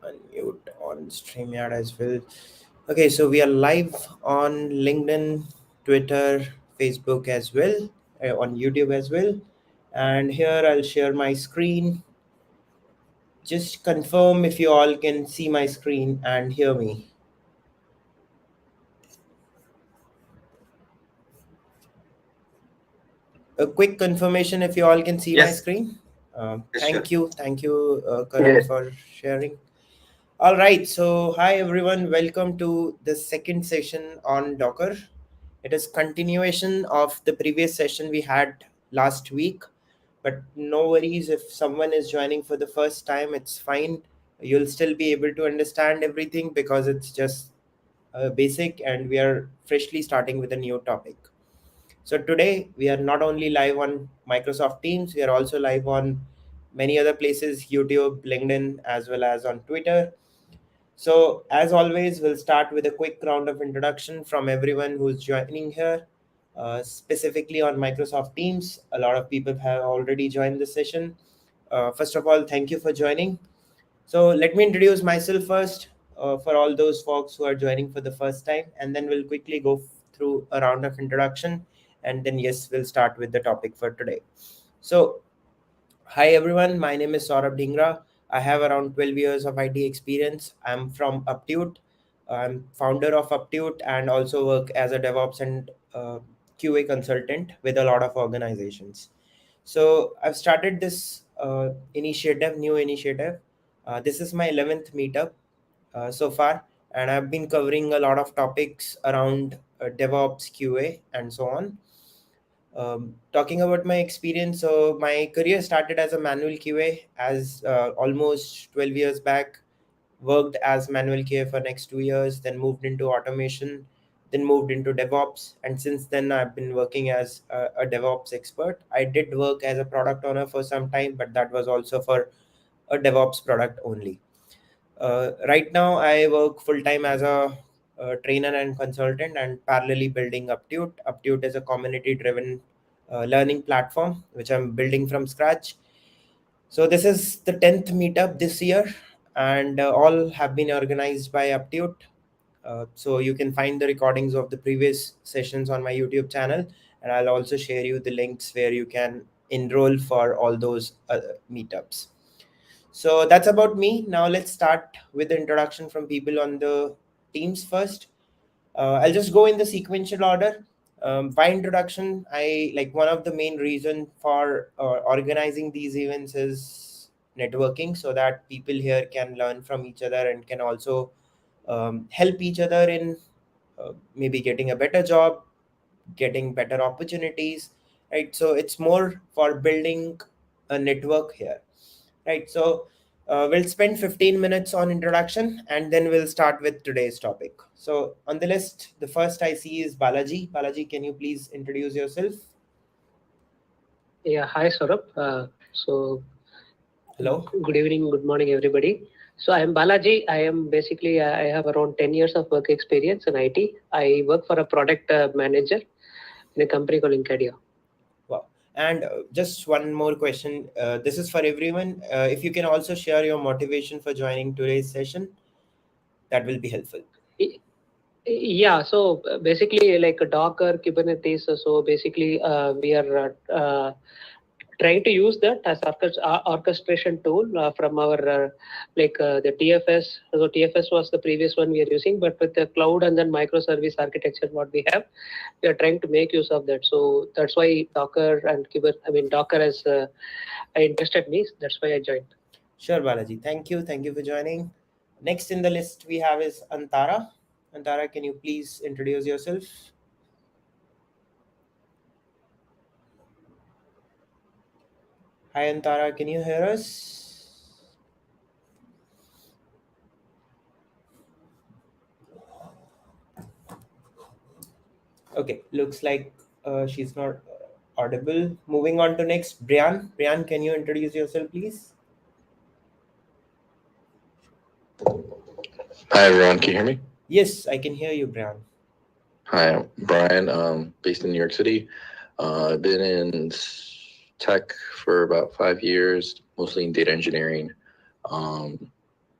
Unmute on StreamYard as well. Okay, so we are live on LinkedIn, Twitter, Facebook as well, on YouTube as well. And here I'll share my screen. Just confirm if you all can see my screen and hear me. A quick confirmation if you all can see my Yes, screen. yes, sure. Thank you, Karan, for sharing. All right, so hi everyone, welcome to the second session on Docker. It is continuation of the previous session we had last week, but no worries if someone is joining for the first time, it's fine. You'll still be able to understand everything because it's just basic and we are freshly starting with a new topic. So today we are not only live on Microsoft Teams, we are also live on many other places, YouTube, LinkedIn, as well as on Twitter. So, as always, we'll start with a quick round of introduction from everyone who's joining here, specifically on Microsoft Teams. A lot of people have already joined the session. First of all, thank you for joining. So, let me introduce myself first for all those folks who are joining for the first time, and then we'll quickly go through a round of introduction, and then, yes, we'll start with the topic for today. So, hi everyone, my name is Saurabh Dhingra. I have around 12 years of IT experience. I'm from Uptute. I'm founder of Uptute and also work as a DevOps and QA consultant with a lot of organizations. So I've started this new initiative. This is my 11th meetup so far, and I've been covering a lot of topics around DevOps, QA, and so on. Talking about my experience, so my career started as a manual QA as almost 12 years back. Worked as manual QA for next 2 years, then moved into automation, then moved into DevOps, and since then I've been working as a DevOps expert. I did work as a product owner for some time, but that was also for a DevOps product only. Right now, I work full time as a trainer and consultant, and parallelly building Uptute. Uptute is a community driven learning platform which I'm building from scratch. So, this is the 10th meetup this year, and all have been organized by Uptute. So, you can find the recordings of the previous sessions on my YouTube channel, and I'll also share you the links where you can enroll for all those meetups. So that's about me. Now let's start with the introduction from people on the teams first. I'll just go in the sequential order. By introduction, I like one of the main reason for organizing these events is networking, so that people here can learn from each other and can also help each other in maybe getting a better job, getting better opportunities, right? So it's more for building a network here, right? So we'll spend 15 minutes on introduction and then we'll start with today's topic. So on the list, the first I see is Balaji. Balaji, can you please introduce yourself? Yeah, hi Saurabh. Hello. Good evening, good morning, everybody. So I am Balaji. I am basically I have around 10 years of work experience in IT. I work for a product manager in a company called Incadia. Wow. And just one more question. This is for everyone. If you can also share your motivation for joining today's session, that will be helpful. Y- Yeah, so basically like a Docker, Kubernetes. So basically we are trying to use that as orchestration tool from our the TFS. So TFS was the previous one we are using, but with the cloud and then microservice architecture, what we have, we are trying to make use of that. So that's why Docker and Docker has interested me. That's why I joined. Sure, Balaji. Thank you. Thank you for joining. Next in the list we have is Antara. Antara, can you please introduce yourself? Hi, Antara. Can you hear us? Okay, looks like she's not audible. Moving on to next, Brian. Brian, can you introduce yourself, please? Hi, everyone. Can you hear me? Yes, I can hear you, Brian. Hi, I'm Brian, based in New York City. I've been in tech for about 5 years, mostly in data engineering. Um,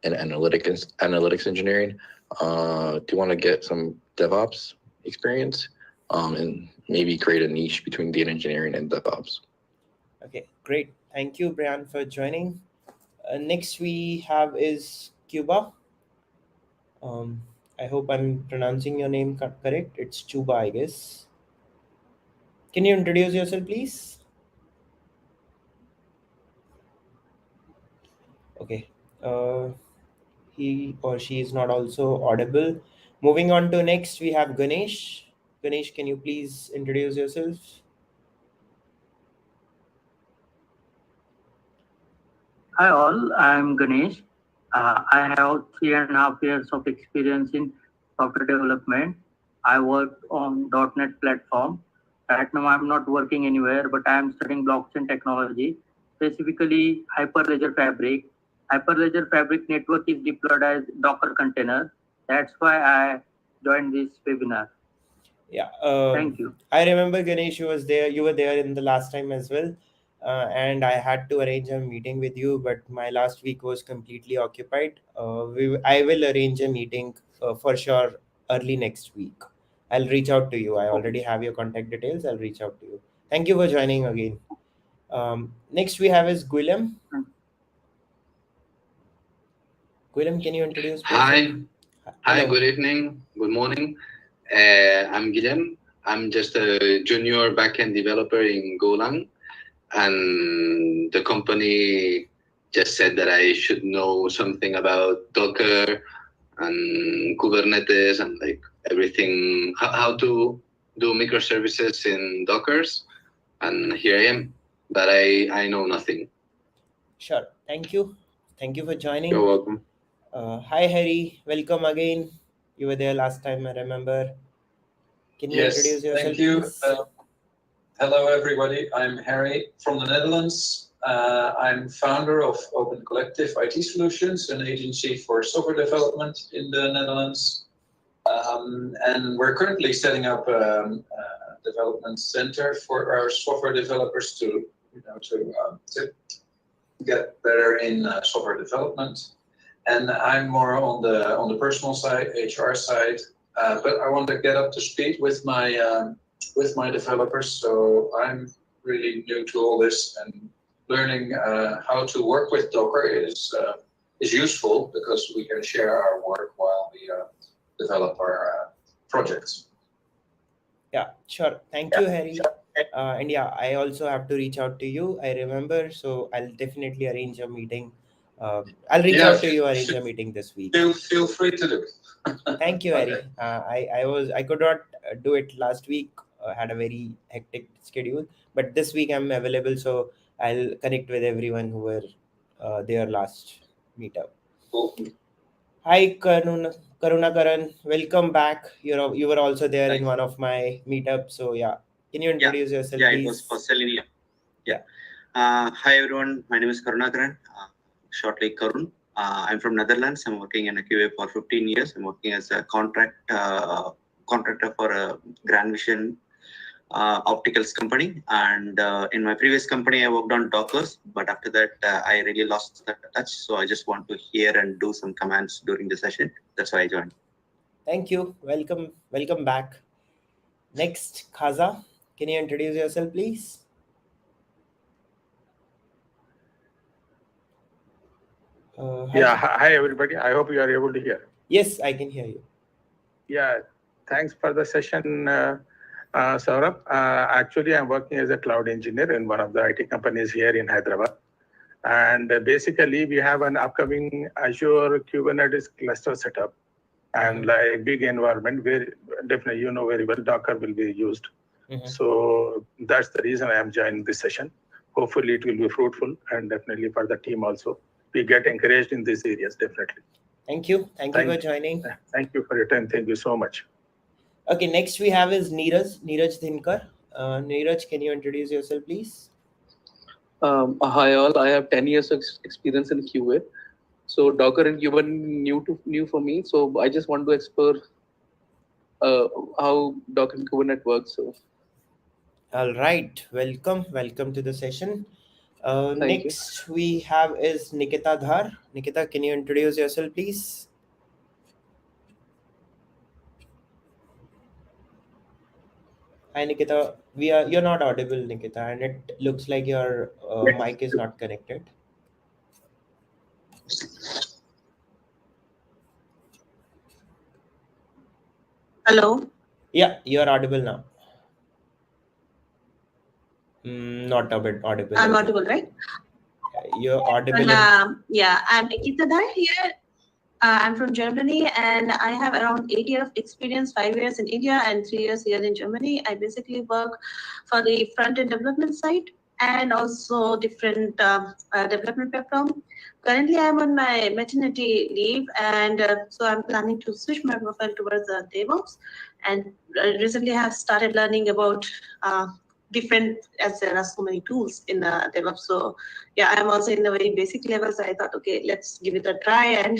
in analytics engineering. Do want to get some DevOps experience, and maybe create a niche between data engineering and DevOps. Okay, great. Thank you, Brian, for joining. Next we have is Cuba. Um, I hope I'm pronouncing your name correct. It's Chuba, I guess. Can you introduce yourself, please? Okay. He or she is not also audible. Moving on to next, we have Ganesh. Ganesh, can you please introduce yourself? Hi all, I'm Ganesh. I have 3.5 years of experience in software development. I work on .NET platform. Right now I'm not working anywhere, but I'm studying blockchain technology, specifically Hyperledger Fabric. Hyperledger Fabric network is deployed as Docker container. That's why I joined this webinar. Yeah, Thank you. I remember Ganesh. You was there. You were there in the last time as well, and I had to arrange a meeting with you, but my last week was completely occupied. I will arrange a meeting for sure early next week. I'll reach out to you. I already have your contact details. I'll reach out to you. Thank you for joining again. Next we have is Guillem. Guillem, can you introduce yourself? Hi, good evening, good morning. I'm Guillem. I'm just a junior backend developer in Golang, and the company just said that I should know something about Docker and Kubernetes and like everything, how to do microservices in Dockers. And here I am, but I know nothing. Sure. Thank you. Thank you for joining. You're welcome. Hi, Harry. Welcome again. You were there last time, I remember. Can you introduce yourself, thank you. please? Hello, everybody. I'm Harry from the Netherlands. I'm founder of Open Collective IT Solutions, an agency for software development in the Netherlands. And we're currently setting up a development center for our software developers to get better in software development. And I'm more on the personal side, HR side. But I want to get up to speed with my developers. So I'm really new to all this, and learning how to work with Docker is useful because we can share our work while we develop our projects. Yeah, sure. Thank you, Harry. And yeah, I also have to reach out to you. I remember, so I'll definitely arrange a meeting. I'll reach out to you, arrange a meeting this week. Feel free to do. Thank you, Harry. I could not do it last week. Had a very hectic schedule, but this week I'm available, so I'll connect with everyone who were there last meetup. Cool. Hi, Karuna Karan. Welcome back. You were also there in one of my meetups. So yeah, can you introduce yourself, please? It was for Selenium. Hi everyone. My name is Karunakaran. Shortly Karun. I'm from Netherlands. I'm working in a QA for 15 years. I'm working as a contractor for a Grand Vision opticals company, and in my previous company I worked on Dockers, but after that I really lost that touch, so I just want to hear and do some commands during the session. That's why I joined. Thank you. Welcome back. Next, Khaza, can you introduce yourself, please? Hi everybody. I hope you are able to hear. Yes, I can hear you. Yeah, thanks for the session, Saurabh. Actually, I'm working as a cloud engineer in one of the IT companies here in Hyderabad. And basically, we have an upcoming Azure Kubernetes cluster setup and like big environment where definitely you know very well Docker will be used. So that's the reason I am joining this session. Hopefully, it will be fruitful, and definitely for the team also. We get encouraged in these areas, definitely. Thank you for joining. Thank you for your time. Thank you so much. Okay, next we have is Neeraj Dhinkar. Neeraj, can you introduce yourself, please? Hi all. I have 10 years of experience in QA. So Docker and Kubernetes new for me. So I just want to explore how Docker and Kubernetes works. So. All right, welcome to the session. Thank you. Next we have is Nikita Dhar. Nikita, can you introduce yourself, please? Hi, Nikita. You're not audible, Nikita, and it looks like your mic is not connected. Hello, Yeah, you're audible now. Not a bit audible. I'm again. audible, right? You're audible. Yeah, I'm Nikita Dhar here. I'm from Germany and I have around 8 years of experience, 5 years in India and 3 years here in Germany. I basically work for the front-end development side and also different development platform. Currently, I'm on my maternity leave and so I'm planning to switch my profile towards DevOps, and recently have started learning about different, as there are so many tools in DevOps. So yeah, I'm also in a very basic level. So I thought, okay, let's give it a try and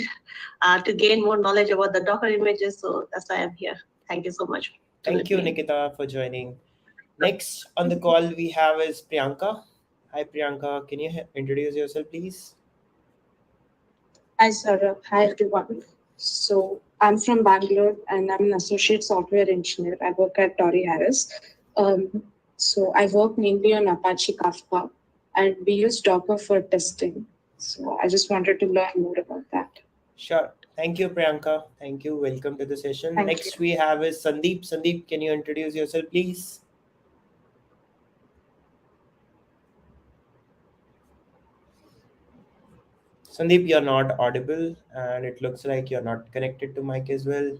to gain more knowledge about the Docker images. So that's why I'm here. Thank you so much. Thank you, Nikita, for joining. Next on the call we have is Priyanka. Hi, Priyanka. Can you introduce yourself, please? Hi, Saurabh. Hi, everyone. So I'm from Bangalore and I'm an associate software engineer. I work at Torrey Harris. So I work mainly on Apache Kafka and we use Docker for testing. So I just wanted to learn more about that. Sure. Thank you, Priyanka. Thank you. Welcome to the session. Thank Next you. we have is Sandeep. Sandeep, can you introduce yourself, please? Sandeep, you're not audible and it looks like you're not connected to mic as well.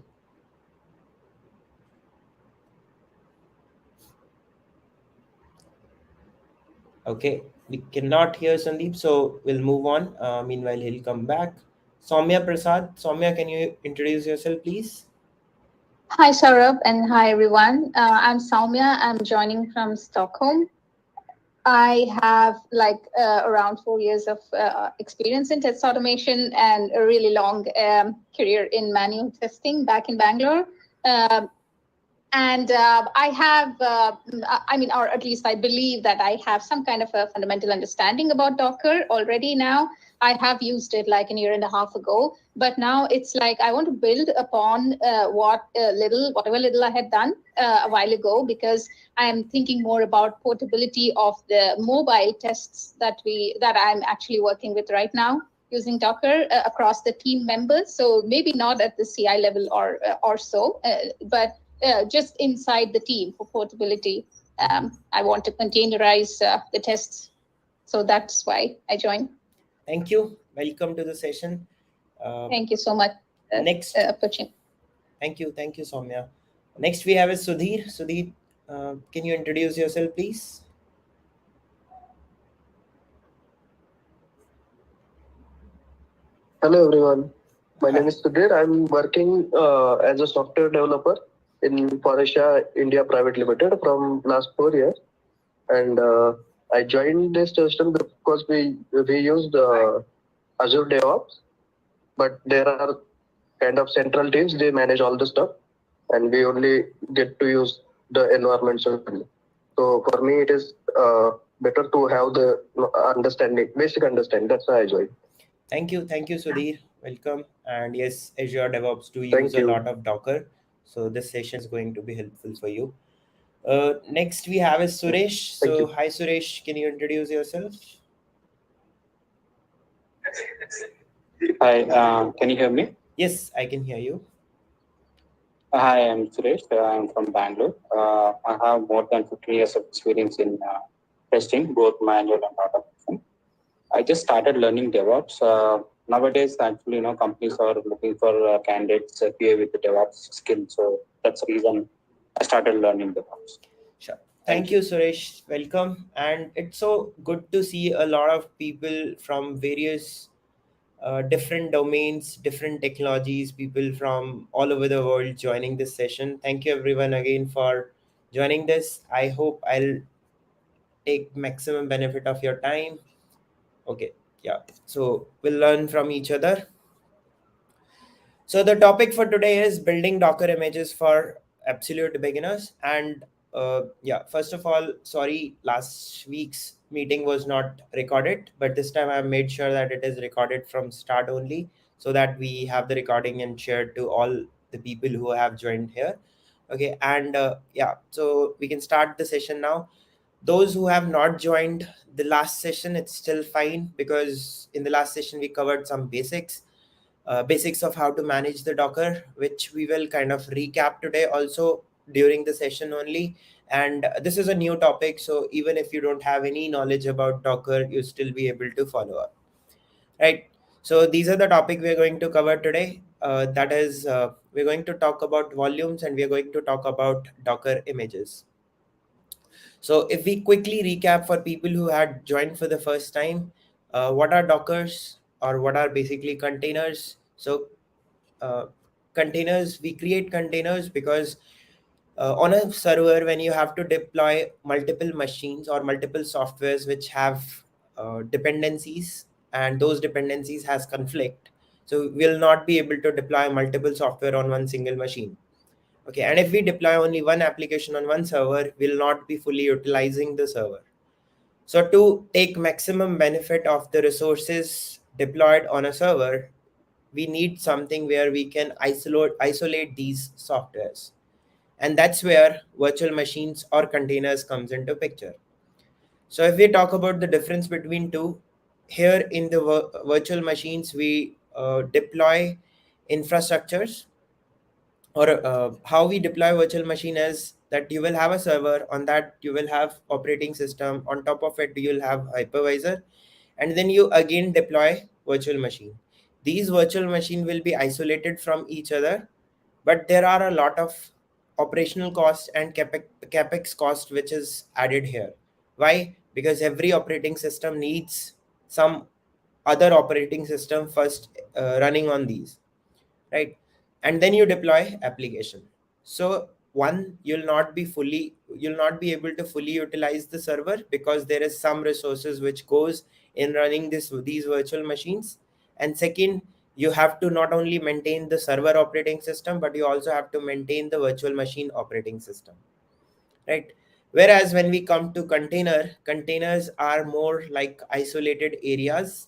Okay, we cannot hear Sandeep, so we'll move on. Meanwhile, he'll come back. Soumya Prasad. Soumya, can you introduce yourself, please? Hi, Saurabh, and hi, everyone. I'm Soumya. I'm joining from Stockholm. I have around 4 years of experience in test automation and a really long career in manual testing back in Bangalore. And I have, or at least I believe that I have some kind of a fundamental understanding about Docker already now. I have used it like a year and a half ago, but now it's like I want to build upon whatever little I had done a while ago, because I'm thinking more about portability of the mobile tests that I'm actually working with right now using Docker across the team members. So maybe not at the CI level or so, but just inside the team for portability. I want to containerize the tests. So that's why I joined. Thank you. Welcome to the session. Thank you so much. Next. Thank you, Soumya. Next we have is Sudhir. Sudhir, can you introduce yourself, please? Hello everyone. My name is Sudhir. I'm working as a software developer in Forestia India Private Limited from last 4 years, and I joined this system because we used Azure DevOps, but there are kind of central teams, they manage all the stuff, and we only get to use the environment only. So for me, it is better to have the basic understanding. That's why I joined. Thank you, Sudhir. Welcome. And yes, Azure DevOps do use a lot of Docker, so this session is going to be helpful for you. Next we have is Suresh. So hi Suresh, can you introduce yourself? Hi, can you hear me? Yes, I can hear you. Hi, I'm Suresh. I'm from Bangalore. I have more than 15 years of experience in testing, both manual and automation. I just started learning DevOps. Nowadays, actually, companies are looking for candidates QA with the DevOps skills. So that's the reason I started learning DevOps. Sure. Thank you, Suresh. Welcome. And it's so good to see a lot of people from various different domains, different technologies, people from all over the world joining this session. Thank you everyone again for joining this. I hope I'll take maximum benefit of your time. Okay, yeah. So we'll learn from each other. So the topic for today is building Docker images for absolute beginners. And yeah, first of all, sorry, last week's meeting was not recorded, but this time I made sure that it is recorded from start only, so that we have the recording and shared to all the people who have joined here. Okay, and yeah, so we can start the session now. Those who have not joined the last session, it's still fine, because in the last session we covered some basics of how to manage the Docker, which we will kind of recap today also during the session only. And this is a new topic, so even if you don't have any knowledge about Docker, you still be able to follow up, right? So these are the topic we're going to cover today. That is, we're going to talk about volumes, and we're going to talk about Docker images. So if we quickly recap for people who had joined for the first time, what are Dockers, or what are basically containers? So uh, containers, we create containers because on a server, when you have to deploy multiple machines or multiple softwares which have dependencies, and those dependencies has conflict, so we'll not be able to deploy multiple software on one single machine. Okay, and if we deploy only one application on one server, we'll not be fully utilizing the server. So to take maximum benefit of the resources deployed on a server, we need something where we can isolate these softwares. And that's where virtual machines or containers comes into picture. So if we talk about the difference between two, here in the virtual machines, we deploy infrastructures, or how we deploy virtual machine is that you will have a server. On that you will have operating system, on top of it you'll have hypervisor, and then you again deploy virtual machine. These virtual machine will be isolated from each other, but there are a lot of operational cost and capex cost which is added here. Why? Because every operating system needs some other operating system first running on these, right? And then you deploy application. So one, you'll not be able to fully utilize the server, because there is some resources which goes in running these virtual machines. And second, you have to not only maintain the server operating system, but you also have to maintain the virtual machine operating system, right? Whereas when we come to containers are more like isolated areas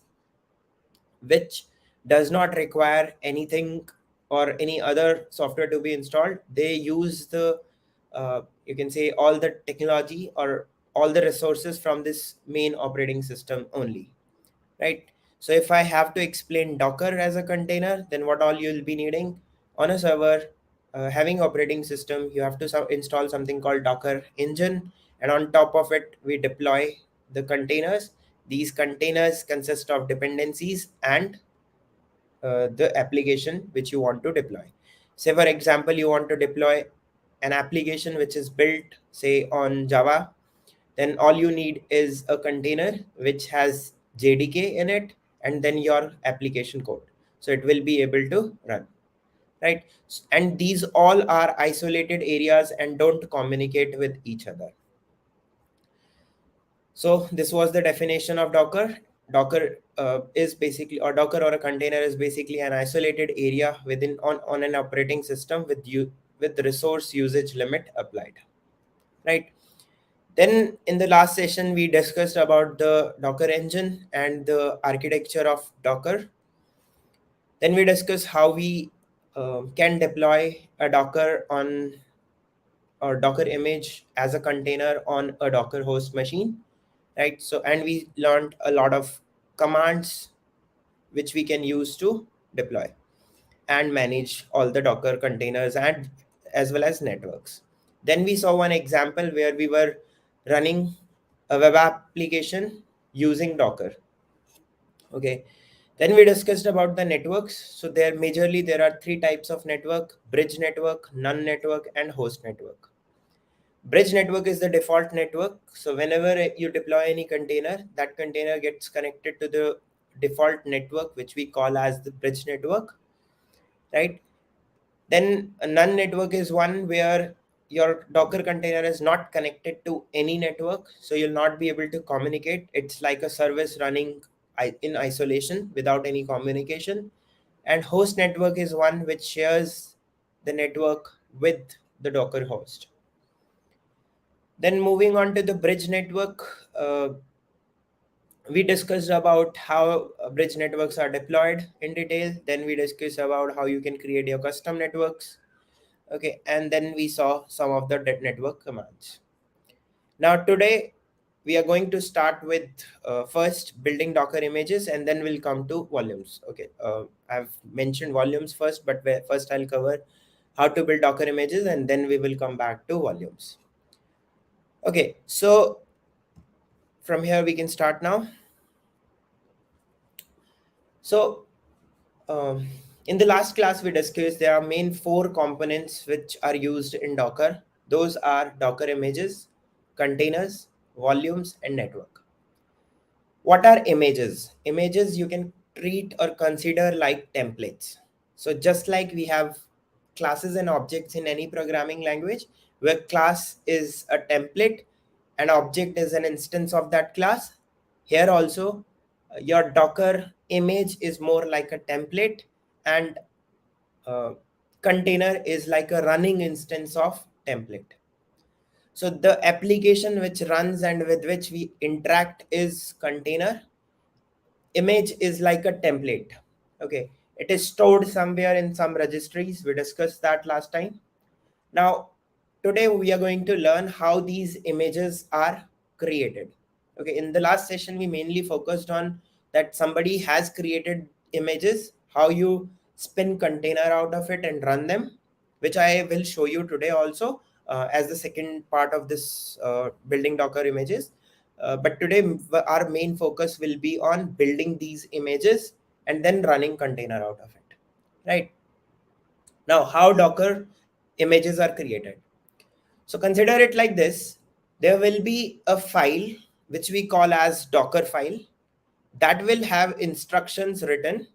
which does not require anything or any other software to be installed. They use the you can say all the technology or all the resources from this main operating system only, right? So if I have to explain Docker as a container, then what all you'll be needing on a server, having operating system, you have to install something called Docker engine, and on top of it we deploy the containers. These containers consist of dependencies and the application which you want to deploy. Say for example, you want to deploy an application which is built, say, on Java, then all you need is a container which has JDK in it, and then your application code. So it will be able to run, right? And these all are isolated areas and don't communicate with each other. So this was the definition of Docker. Docker is basically, or Docker or a container is basically an isolated area within on an operating system with resource usage limit applied, right? Then in the last session, we discussed about the Docker engine and the architecture of Docker. Then we discussed how we can deploy a Docker on or Docker image as a container on a Docker host machine, right? So, and we learned a lot of commands which we can use to deploy and manage all the Docker containers and as well as networks. Then we saw one example where we were running a web application using Docker. Okay. Then we discussed about the networks. So there are three types of network: bridge network, none network, and host network. Bridge network is the default network. So whenever you deploy any container, that container gets connected to the default network, which we call as the bridge network, right? Then a none network is one where your Docker container is not connected to any network, so you'll not be able to communicate. It's like a service running in isolation without any communication. And host network is one which shares the network with the Docker host. Then moving on to the bridge network, we discussed about how bridge networks are deployed in detail. Then we discussed about how you can create your custom networks. Okay, and then we saw some of the network commands. Now today we are going to start with first building Docker images, and then we'll come to volumes. Okay, I've mentioned volumes first, but first I'll cover how to build Docker images, and then we will come back to volumes. Okay, so from here we can start now. So in the last class we discussed there are main 4 components which are used in Docker. Those are Docker images, containers, volumes, and network. What are images? Images you can treat or consider like templates. So just like we have classes and objects in any programming language, where class is a template and object is an instance of that class, here also your Docker image is more like a template, and container is like a running instance of template. So the application which runs and with which we interact is container. Image is like a template. Okay, it is stored somewhere in some registries. We discussed that last time. Now today we are going to learn how these images are created. Okay, in the last session we mainly focused on that somebody has created images, how you spin container out of it and run them, which I will show you today also as the second part of this building Docker images. But today our main focus will be on building these images and then running container out of it. Right. Now, how Docker images are created. So consider it like this. There will be a file which we call as Docker file that will have instructions written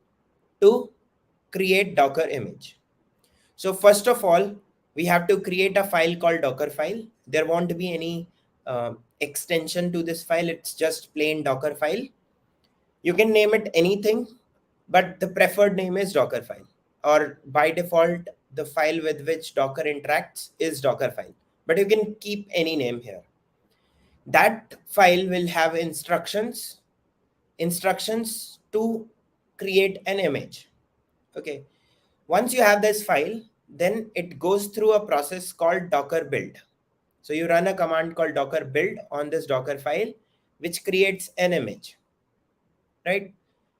to create Docker image. So first of all, we have to create a file called Docker file. There won't be any extension to this file. It's just plain Docker file. You can name it anything, but the preferred name is Docker file, or by default, the file with which Docker interacts is Docker file, but you can keep any name here. That file will have instructions to create an image. Okay. Once you have this file, then it goes through a process called Docker build. So you run a command called Docker build on this Docker file, which creates an image. Right.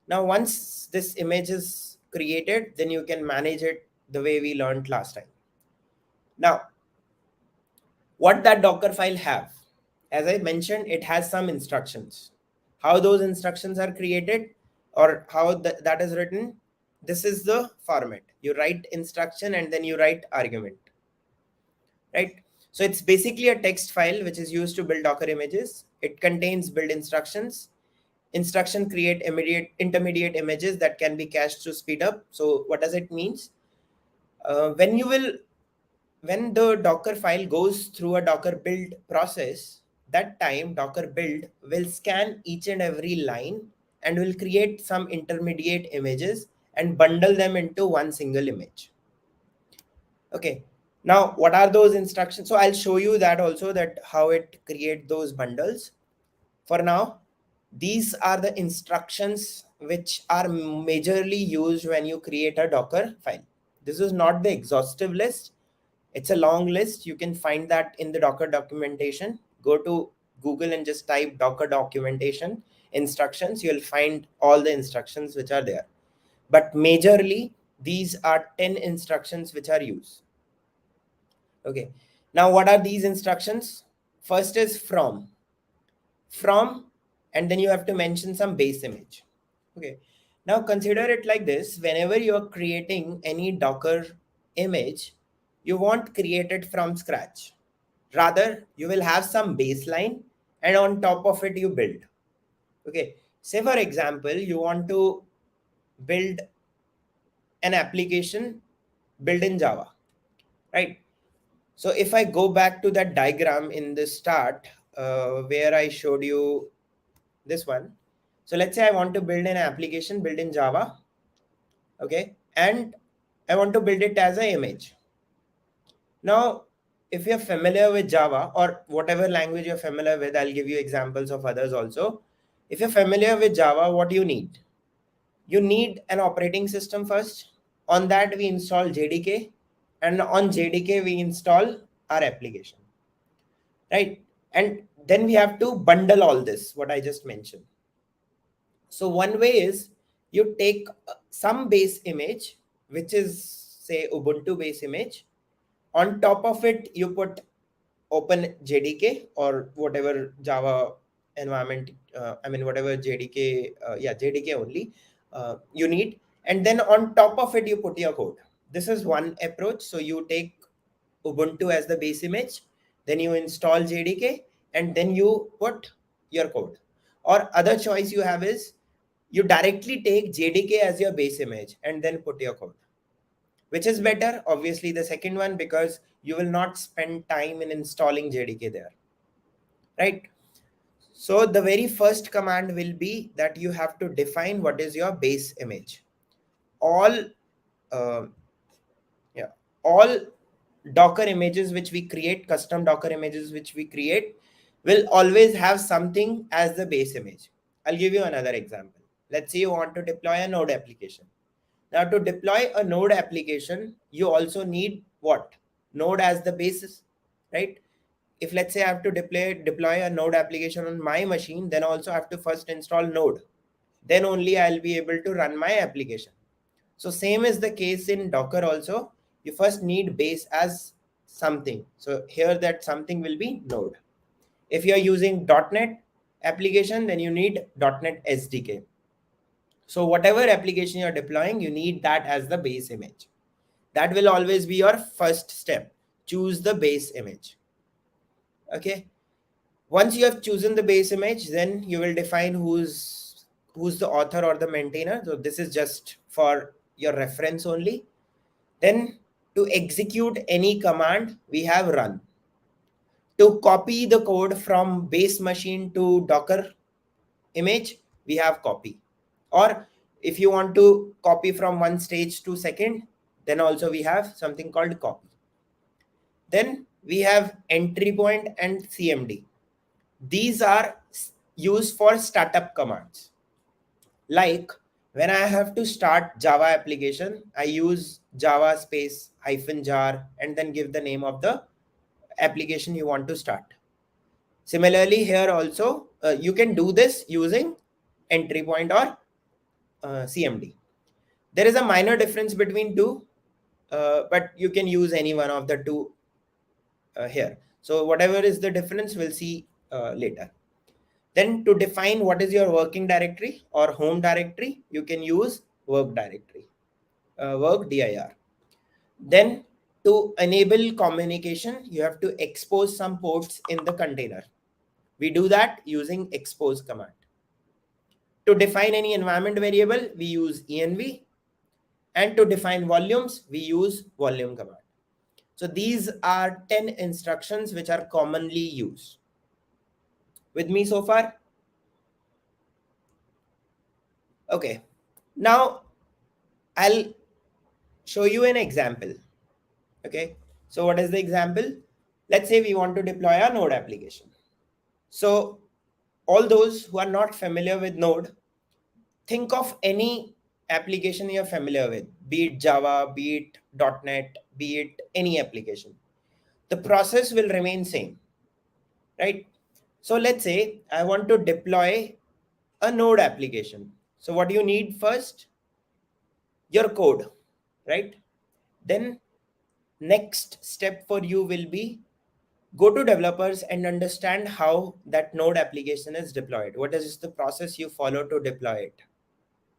Now, once this image is created, then you can manage it the way we learned last time. Now, what that Docker file have? As I mentioned, it has some instructions. How those instructions are created or how that is written, this is the format. You write instruction and then you write argument. Right? So it's basically a text file which is used to build Docker images. It contains build instructions. Instruction create intermediate images that can be cached to speed up. So what does it means? When the Docker file goes through a Docker build process, that time Docker build will scan each and every line and will create some intermediate images and bundle them into one single image. Okay. Now, what are those instructions? So I'll show you that also, that how it create those bundles. For now, these are the instructions which are majorly used when you create a Docker file. This is not the exhaustive list. It's a long list. You can find that in the Docker documentation. Go to Google and just type Docker documentation instructions. You'll find all the instructions which are there. But majorly, these are 10 instructions which are used. Okay. Now, what are these instructions? First is from, and then you have to mention some base image. Okay. Now consider it like this. Whenever you are creating any Docker image, you won't create it from scratch. Rather, you will have some baseline and on top of it you build. Okay. Say for example, you want to build an application built in Java, right? So if I go back to that diagram in the start where I showed you this one. So let's say I want to build an application built in Java. Okay. And I want to build it as an image. Now, if you're familiar with Java or whatever language you're familiar with, I'll give you examples of others also. If you're familiar with Java, what do you need? You need an operating system first. On that, we install JDK, and on JDK, we install our application, right? And then we have to bundle all this, what I just mentioned. So one way is you take some base image, which is say Ubuntu base image. On top of it, you put Open JDK or whatever Java environment, whatever JDK, JDK only you need. And then on top of it, you put your code. This is one approach. So you take Ubuntu as the base image, then you install JDK, and then you put your code. Or other choice you have is you directly take JDK as your base image and then put your code. Which is better? Obviously the second one, because you will not spend time in installing JDK there, right? So the very first command will be that you have to define what is your base image. All uh, all Docker images which we create, custom Docker images which we create, will always have something as the base image. I'll give you another example. Let's say you want to deploy a Node application. Now, to deploy a Node application, you also need what? Node as the basis, right? If let's say I have to deploy a Node application on my machine, then also I have to first install Node. Then only I'll be able to run my application. So same is the case in Docker also. You first need base as something. So here that something will be Node. If you're using .NET application, then you need .NET SDK. So whatever application you're deploying, you need that as the base image. That will always be your first step. Choose the base image. Okay. Once you have chosen the base image, then you will define who's the author or the maintainer. So this is just for your reference only. Then to execute any command, we have run. To copy the code from base machine to Docker image, we have copy. Or if you want to copy from one stage to second, then also we have something called copy. Then we have entry point and CMD. These are used for startup commands. Like when I have to start Java application, I use Java space -jar and then give the name of the application you want to start. Similarly, here also you can do this using entry point or CMD. There is a minor difference between two, but you can use any one of the two here. So whatever is the difference, we'll see later. Then to define what is your working directory or home directory, you can use work directory, work dir. Then to enable communication, you have to expose some ports in the container. We do that using expose command. To define any environment variable, we use env. And to define volumes, we use volume command. So these are 10 instructions which are commonly used. With me so far? Okay. Now I'll show you an example. Okay. So what is the example? Let's say we want to deploy a Node application. So all those who are not familiar with Node, think of any application you're familiar with, be it Java, be it .NET, be it any application. The process will remain same, right? So let's say I want to deploy a Node application. So what do you need first? Your code, right? Then next step for you will be go to developers and understand how that Node application is deployed. What is the process you follow to deploy it?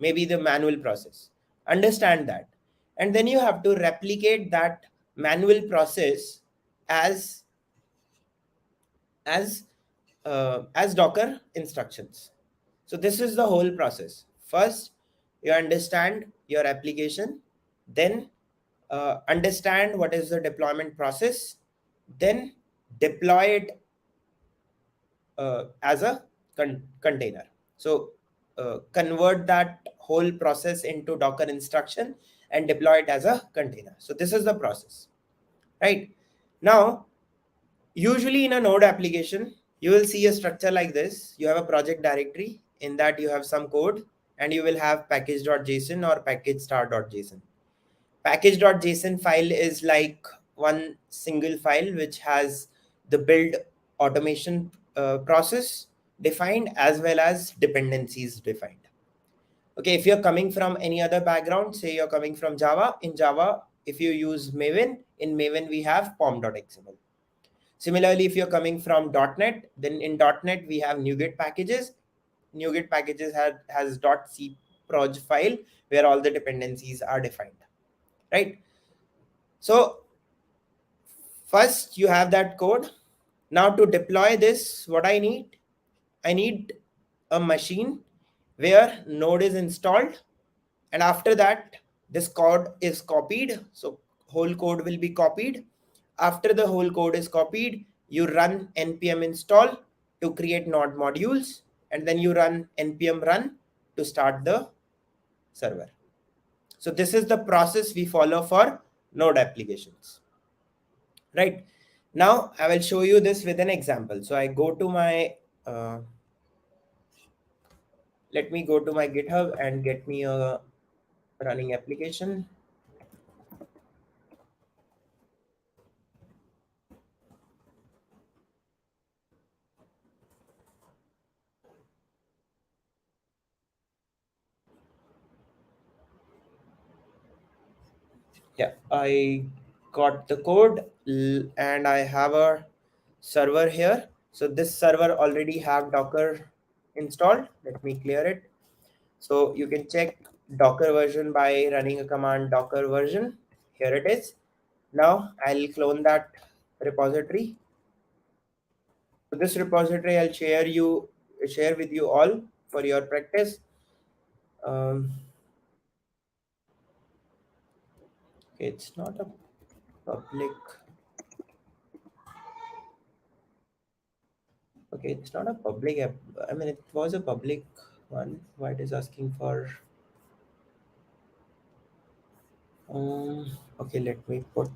Maybe the manual process. Understand that. And then you have to replicate that manual process as Docker instructions. So this is the whole process. First, you understand your application, then understand what is the deployment process, then deploy it as a container. So convert that whole process into Docker instruction and deploy it as a container. So this is the process, right? Now, Usually in a node application, you will see a structure like this. You have a project directory, in that you have some code, and you will have package.json or package.star.json. Package.json file is like one single file which has the build automation process defined as well as dependencies defined. Okay, if you're coming from any other background, say you're coming from Java, in Java, if you use Maven, in Maven we have pom.xml. Similarly, if you're coming from .NET, then in .NET we have NuGet packages. NuGet packages has .c proj file where all the dependencies are defined, right? So first you have that code. Now to deploy this, what I need a machine where node is installed, and after that this code is copied. So whole code will be copied. After the whole code is copied, you run npm install to create node modules, and then you run npm run to start the server. So this is the process we follow for node applications, right? Now I will show you this with an example. So I go to my let me go to my GitHub and get me a running application. Yeah, I got the code and I have a server here. So this server already have Docker installed. Let me clear it. So you can check Docker version by running a command docker version. Here it is. Now I'll clone that repository. So this repository I'll share with you all for your practice. Okay, it's not a public. Okay, it's not a public app. I mean, it was a public one. Why it is asking for? Okay, let me put.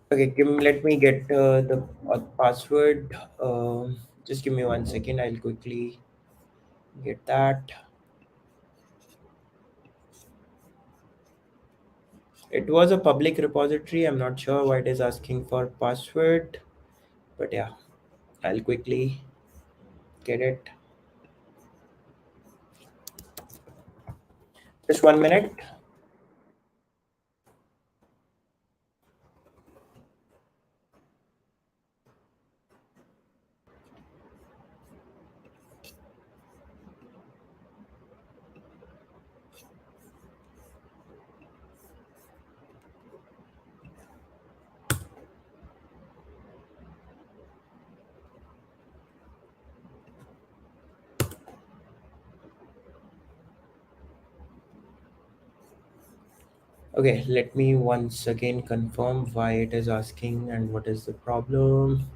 Okay, let me get the password. Just give me 1 second. I'll quickly get that. It was a public repository. I'm not sure why it is asking for password, but yeah, I'll quickly get it. Just 1 minute. Okay, let me once again confirm why it is asking and what is the problem.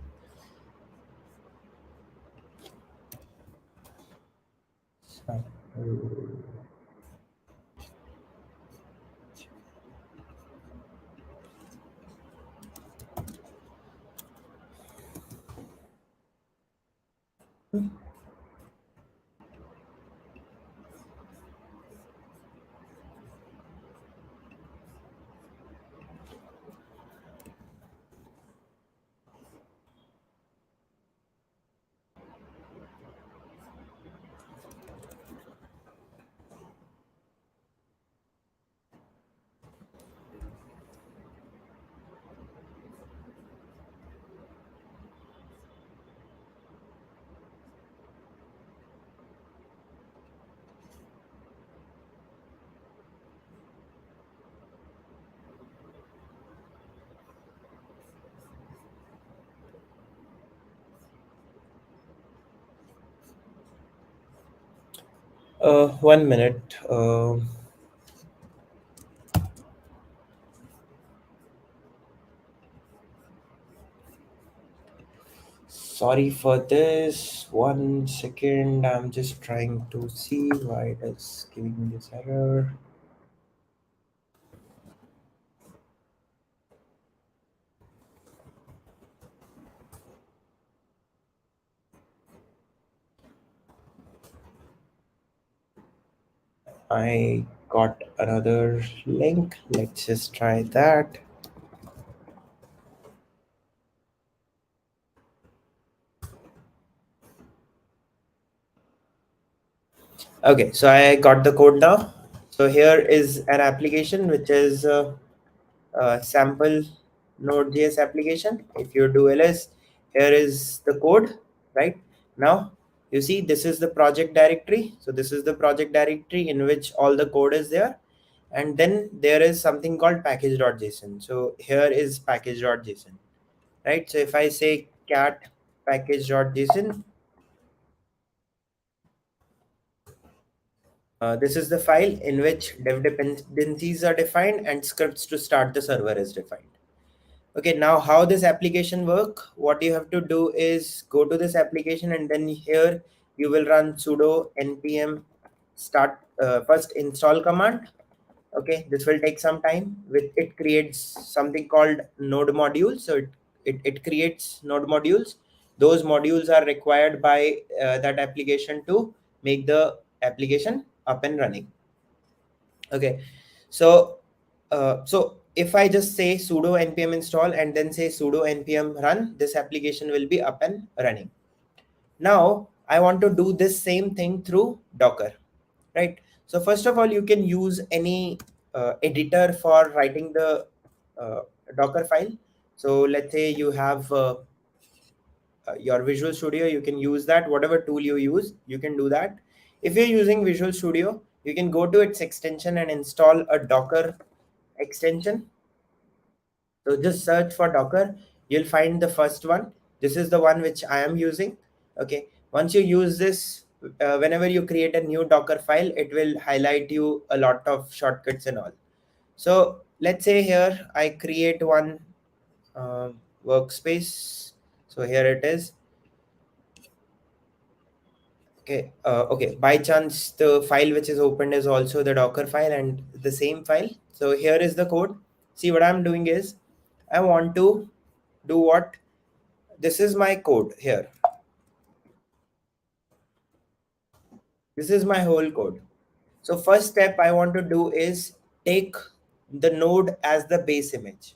1 minute. Sorry for this. 1 second. I'm just trying to see why it is giving me this error. I got another link. Let's just try that. Okay, so I got the code now. So here is an application which is a sample Node.js application. If you do ls, here is the code, right? Now you see this is the project directory. So this is the project directory in which all the code is there. And then there is something called package.json. So here is package.json, right? So if I say cat package.json, this is the file in which dev dependencies are defined and scripts to start the server is defined. Okay, now how this application work? What you have to do is go to this application and then here you will run sudo npm start first install command. Okay, this will take some time. With it creates something called node modules. So it creates node modules. Those modules are required by that application to make the application up and running. Okay, so so if I just say sudo npm install and then say sudo npm run, this application will be up and running. Now I want to do this same thing through Docker, right? So first of all, you can use any editor for writing the uh, Docker file. So let's say you have your Visual Studio, you can use that. Whatever tool you use, you can do that. If you're using Visual Studio, you can go to its extension and install a Docker extension. So just search for Docker. You'll find the first one. This is the one which I am using. Okay. Once you use this, whenever you create a new Docker file, it will highlight you a lot of shortcuts and all. So let's say here I create one workspace. So here it is. Okay. Okay. By chance, the file which is opened is also the Docker file and the same file. So here is the code. See, what I'm doing is I want to do what? This is my code here. This is my whole code. So first step I want to do is take the node as the base image,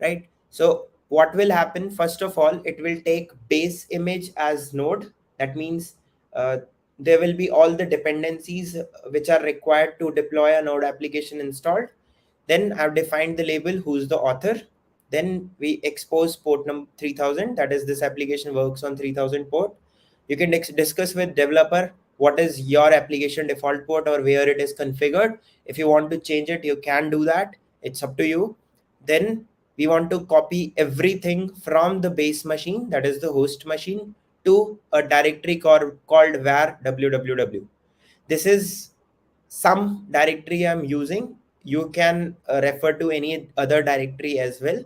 right? So what will happen? First of all, it will take base image as node. That means uh, there will be all the dependencies which are required to deploy a node application installed. Then I've defined the label who's the author. Then we expose port number 3000. That is, this application works on 3000 port. You can discuss with developer what is your application default port or where it is configured. If you want to change it, you can do that. It's up to you. Then we want to copy everything from the base machine, that is the host machine, to a directory called var www. This is some directory I'm using. You can refer to any other directory as well.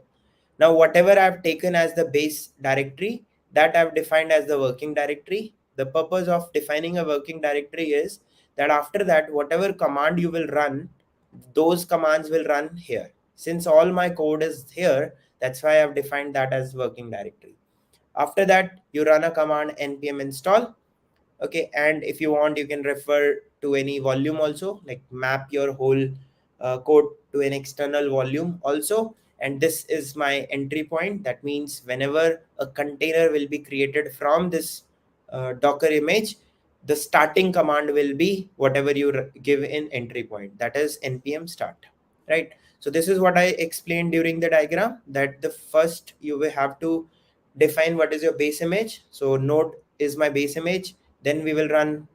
Now, whatever I've taken as the base directory, that I've defined as the working directory. The purpose of defining a working directory is that after that, whatever command you will run, those commands will run here. Since all my code is here, that's why I've defined that as working directory. After that, you run a command npm install. Okay, and if you want, you can refer to any volume also, like map your whole code to an external volume also. And this is my entry point. That means whenever a container will be created from this Docker image, the starting command will be whatever you give in entry point, that is npm start, right? So this is what I explained during the diagram, that the first you will have to define what is your base image. So node is my base image. Then we will run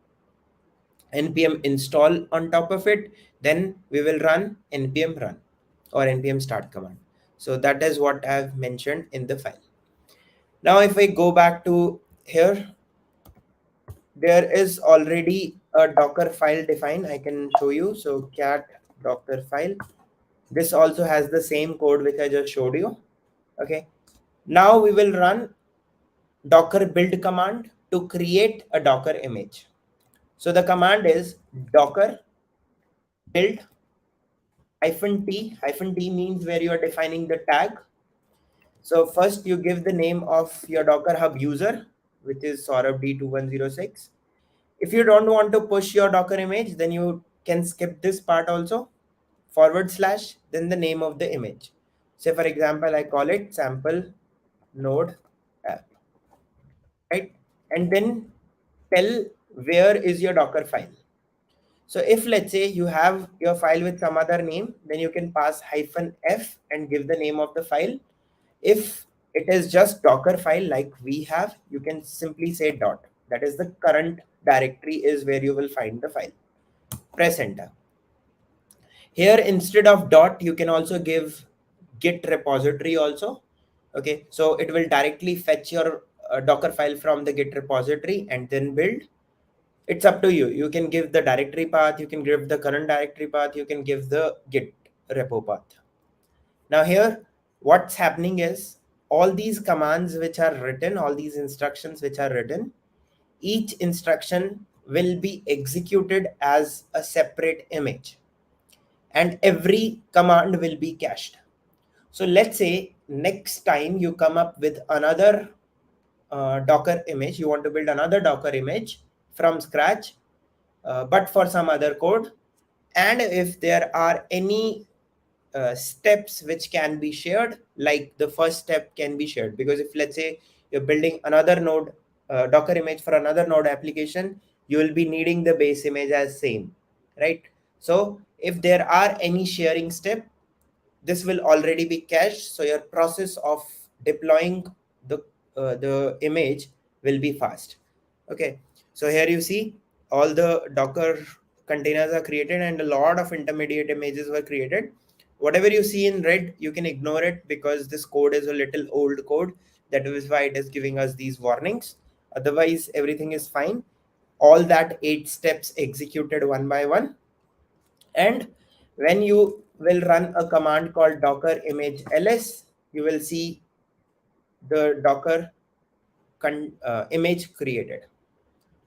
npm install on top of it. Then we will run npm run or npm start command. So that is what I've mentioned in the file. Now if I go back to here, there is already a Docker file define, I can show you. So cat Docker file. This also has the same code which I just showed you. Okay. Now we will run Docker build command to create a Docker image. So the command is Docker build -t. -t means where you are defining the tag. So first you give the name of your Docker Hub user, which is Saurabh D2106. If you don't want to push your Docker image, then you can skip this part also. /, then the name of the image. Say for example, I call it sample node app, right? And then tell where is your Docker file. So if let's say you have your file with some other name, then you can pass -f and give the name of the file. If it is just Docker file like we have, you can simply say dot. That is the current directory is where you will find the file. Press enter. Here instead of dot, you can also give git repository also. Okay, so it will directly fetch your Docker file from the git repository and then build. It's up to you. You can give the directory path, you can give the current directory path, you can give the git repo path. Now here, what's happening is all these commands which are written, all these instructions which are written, each instruction will be executed as a separate image and every command will be cached. So let's say next time you come up with another Docker image, you want to build another Docker image from scratch, but for some other code. And if there are any steps which can be shared, like the first step can be shared, because if let's say you're building another node Docker image for another node application, you will be needing the base image as same, right? So if there are any sharing step, this will already be cached, so your process of deploying the image will be fast. Okay, so here you see all the Docker containers are created and a lot of intermediate images were created. Whatever you see in red, you can ignore it because this code is a little old code. That is why it is giving us these warnings. Otherwise everything is fine. All that 8 steps executed one by one. And when you will run a command called docker image ls, you will see the Docker image created,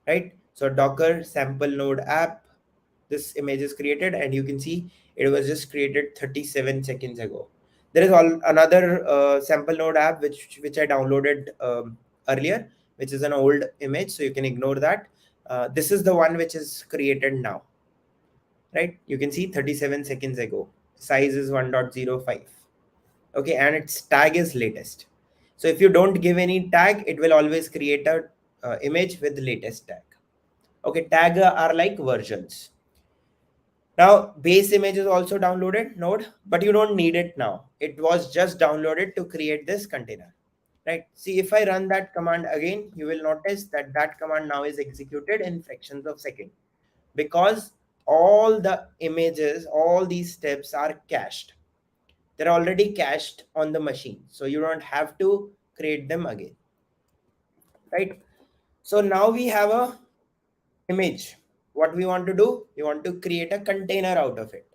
right? So Docker sample node app, this image is created and you can see it was just created 37 seconds ago. There is another sample node app which I downloaded earlier, which is an old image, so you can ignore that. This is the one which is created now, right? You can see 37 seconds ago. Size is 1.05. Okay, and its tag is latest. So if you don't give any tag, it will always create a image with the latest tag. Okay, tag are like versions. Now base image is also downloaded node, but you don't need it now. It was just downloaded to create this container, right? See, if I run that command again, you will notice that that command now is executed in fractions of second, because all the images, all these steps are cached. They're already cached on the machine, so you don't have to create them again, right? So now we have a image. What we want to do, we want to create a container out of it,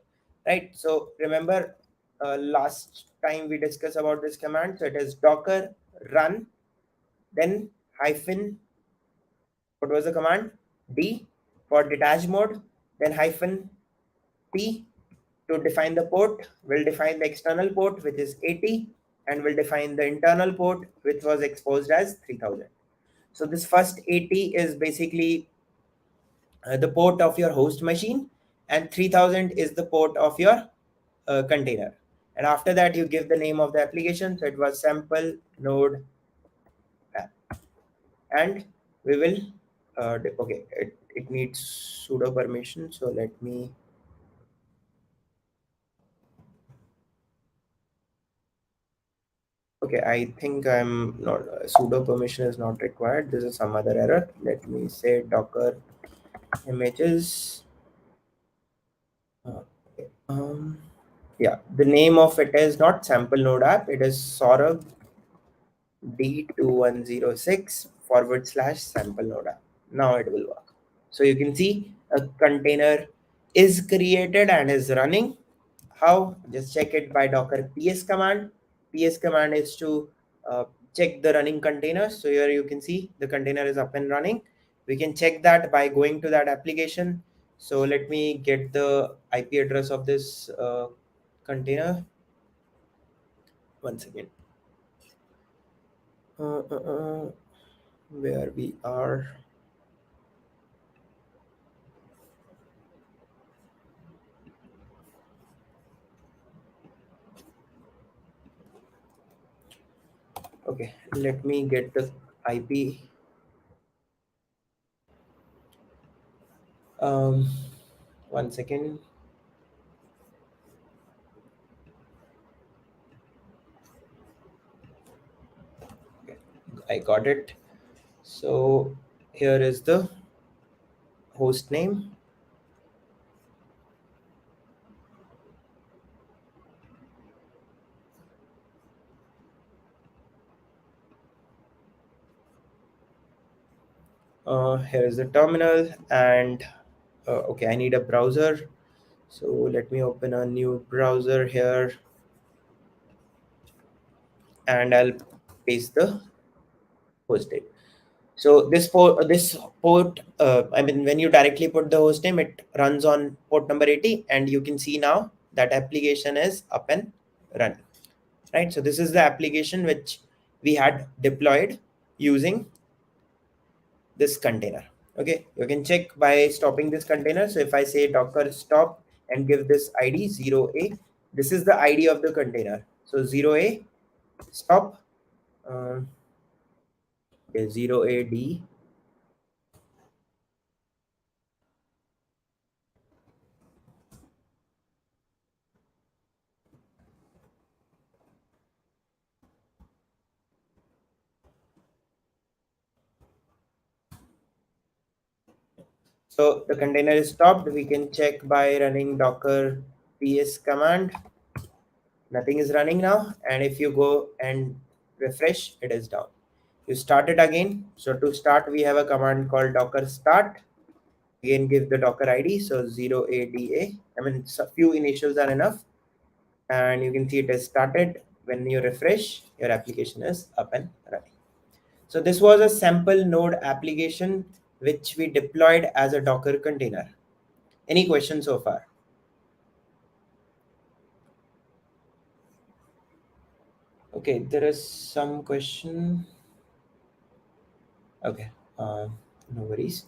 right? So remember last time we discussed about this command. So it is docker run, then hyphen, what was the command? D for detach mode, then hyphen T to define the port. We'll define the external port, which is 80, and we'll define the internal port, which was exposed as 3000. So this first 80 is basically the port of your host machine, and 3000 is the port of your container. And after that, you give the name of the application. So it was sample node app. And we will, okay, it needs sudo permission. So let me, okay, I think I'm not, sudo permission is not required. This is some other error. Let me say docker images. Okay. Yeah, the name of it is not sample node app. It is Saurabh D2106 / sample node app. Now it will work. So you can see a container is created and is running. How? Just check it by docker ps command. PS command is to check the running containers. So here you can see the container is up and running. We can check that by going to that application. So let me get the IP address of this container. One second. Where we are. Okay, let me get the IP. One second. Okay, I got it. So here is the host name. Here is the terminal, and okay, I need a browser. So let me open a new browser here, and I'll paste the host name. So this port, I mean, when you directly put the host name, it runs on port number 80, and you can see now that application is up and running, right? So this is the application which we had deployed using this container. Okay, you can check by stopping this container. So if I say docker stop and give this ID 0A, this is the ID of the container. So 0A stop, okay, 0AD. So the container is stopped. We can check by running docker ps command. Nothing is running now. And if you go and refresh, it is down. You start it again. So to start, we have a command called docker start. Again, give the docker ID. So 0ADA. I mean, a few initials are enough. And you can see it has started. When you refresh, your application is up and running. So this was a sample node application which we deployed as a Docker container. Any questions so far? Okay, there is some question. Okay, no worries.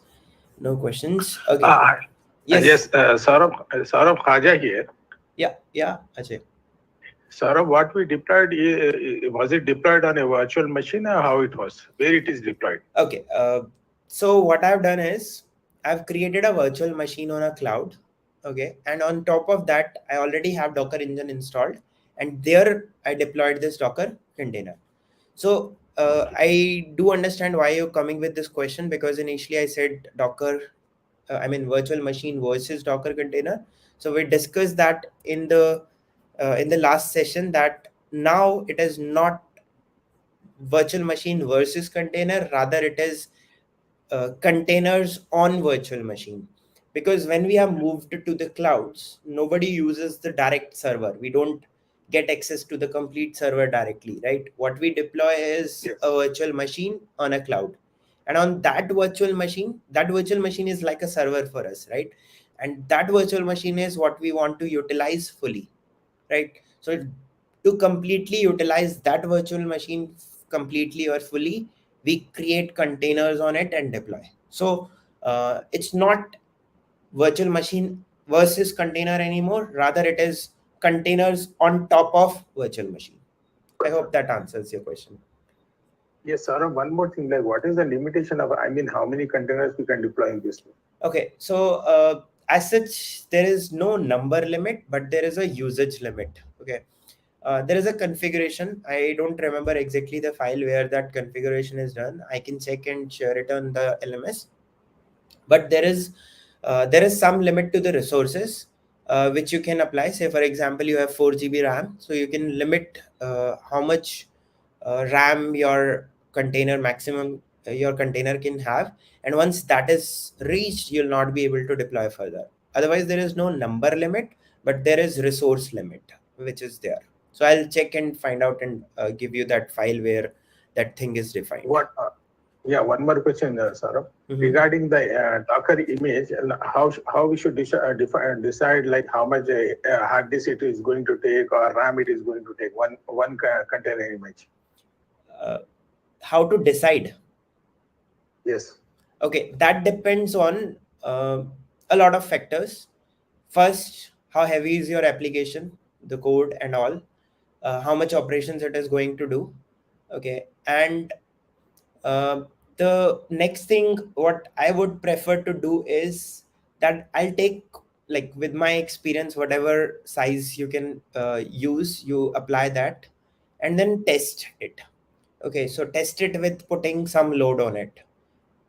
No questions. Okay. Yes, Saurabh Khaja here. Yeah, Ajay. Saurabh, what we deployed, was it deployed on a virtual machine or how it was? Where it is deployed? Okay, so what I've done is I've created a virtual machine on a cloud. Okay, and on top of that, I already have Docker Engine installed, and there I deployed this Docker container. So I do understand why you're coming with this question, because initially I said Docker, I mean virtual machine versus Docker container. So we discussed that in the last session, that now it is not virtual machine versus container, rather it is containers on virtual machine. Because when we have moved to the clouds, nobody uses the direct server. We don't get access to the complete server directly, right? What we deploy is a virtual machine on a cloud, and on that virtual machine is like a server for us, right? And that virtual machine is what we want to utilize fully, right? So to completely utilize that virtual machine completely or fully, we create containers on it and deploy. So it's not virtual machine versus container anymore, rather it is containers on top of virtual machine. I hope that answers your question. Yes, Saurabh, one more thing, like what is the limitation of, I mean, how many containers we can deploy in this? Okay, so as such, there is no number limit, but there is a usage limit. Okay, there is a configuration. I don't remember exactly the file where that configuration is done. I can check and share it on the LMS. But there is some limit to the resources which you can apply. Say for example, you have 4 GB RAM, so you can limit how much RAM your container maximum your container can have, and once that is reached, you'll not be able to deploy further. Otherwise, there is no number limit, but there is resource limit which is there. So I'll check and find out and give you that file where that thing is defined. One more question, Saurabh. Regarding the Docker image, how we should decide like how much hard disk it is going to take or RAM it is going to take one container image. How to decide? Yes. Okay, that depends on a lot of factors. First, how heavy is your application, the code and all, how much operations it is going to do. Okay, and the next thing what I would prefer to do is that I'll take, like with my experience, whatever size you can use, you apply that and then test it. Okay, so test it with putting some load on it.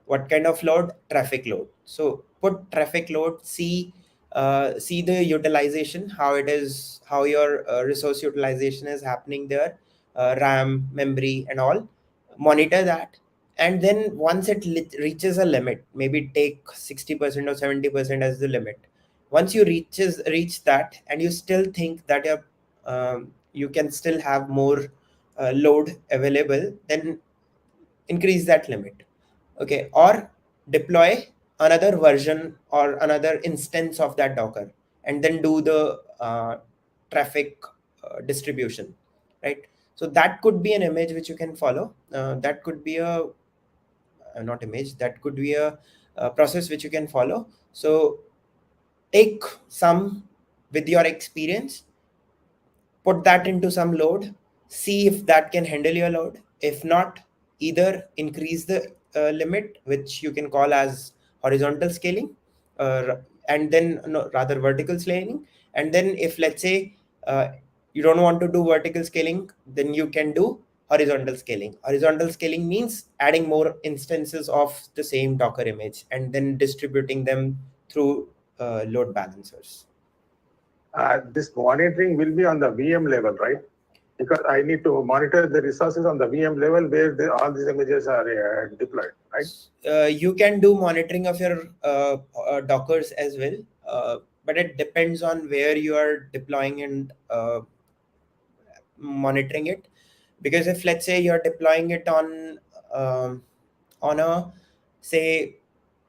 What kind of load? Traffic load. So put traffic load, see the utilization, how it is, how your resource utilization is happening there, RAM, memory and all. Monitor that, and then once it reaches a limit, maybe take 60% or 70% as the limit. Once you reach that and you still think that you can still have more load available, then increase that limit. Okay, or deploy another version or another instance of that Docker, and then do the traffic distribution, right? So that could be an image which you can follow. That could be a not image, that could be a process which you can follow. So take some with your experience, put that into some load, see if that can handle your load. If not, either increase the limit, which you can call as horizontal scaling, and then no, rather vertical scaling. And then if let's say you don't want to do vertical scaling, then you can do horizontal scaling. Horizontal scaling means adding more instances of the same Docker image and then distributing them through load balancers. This monitoring will be on the VM level, right? Because I need to monitor the resources on the VM level where all these images are deployed, right? You can do monitoring of your Dockers as well, but it depends on where you are deploying and monitoring it. Because if let's say you're deploying it on a say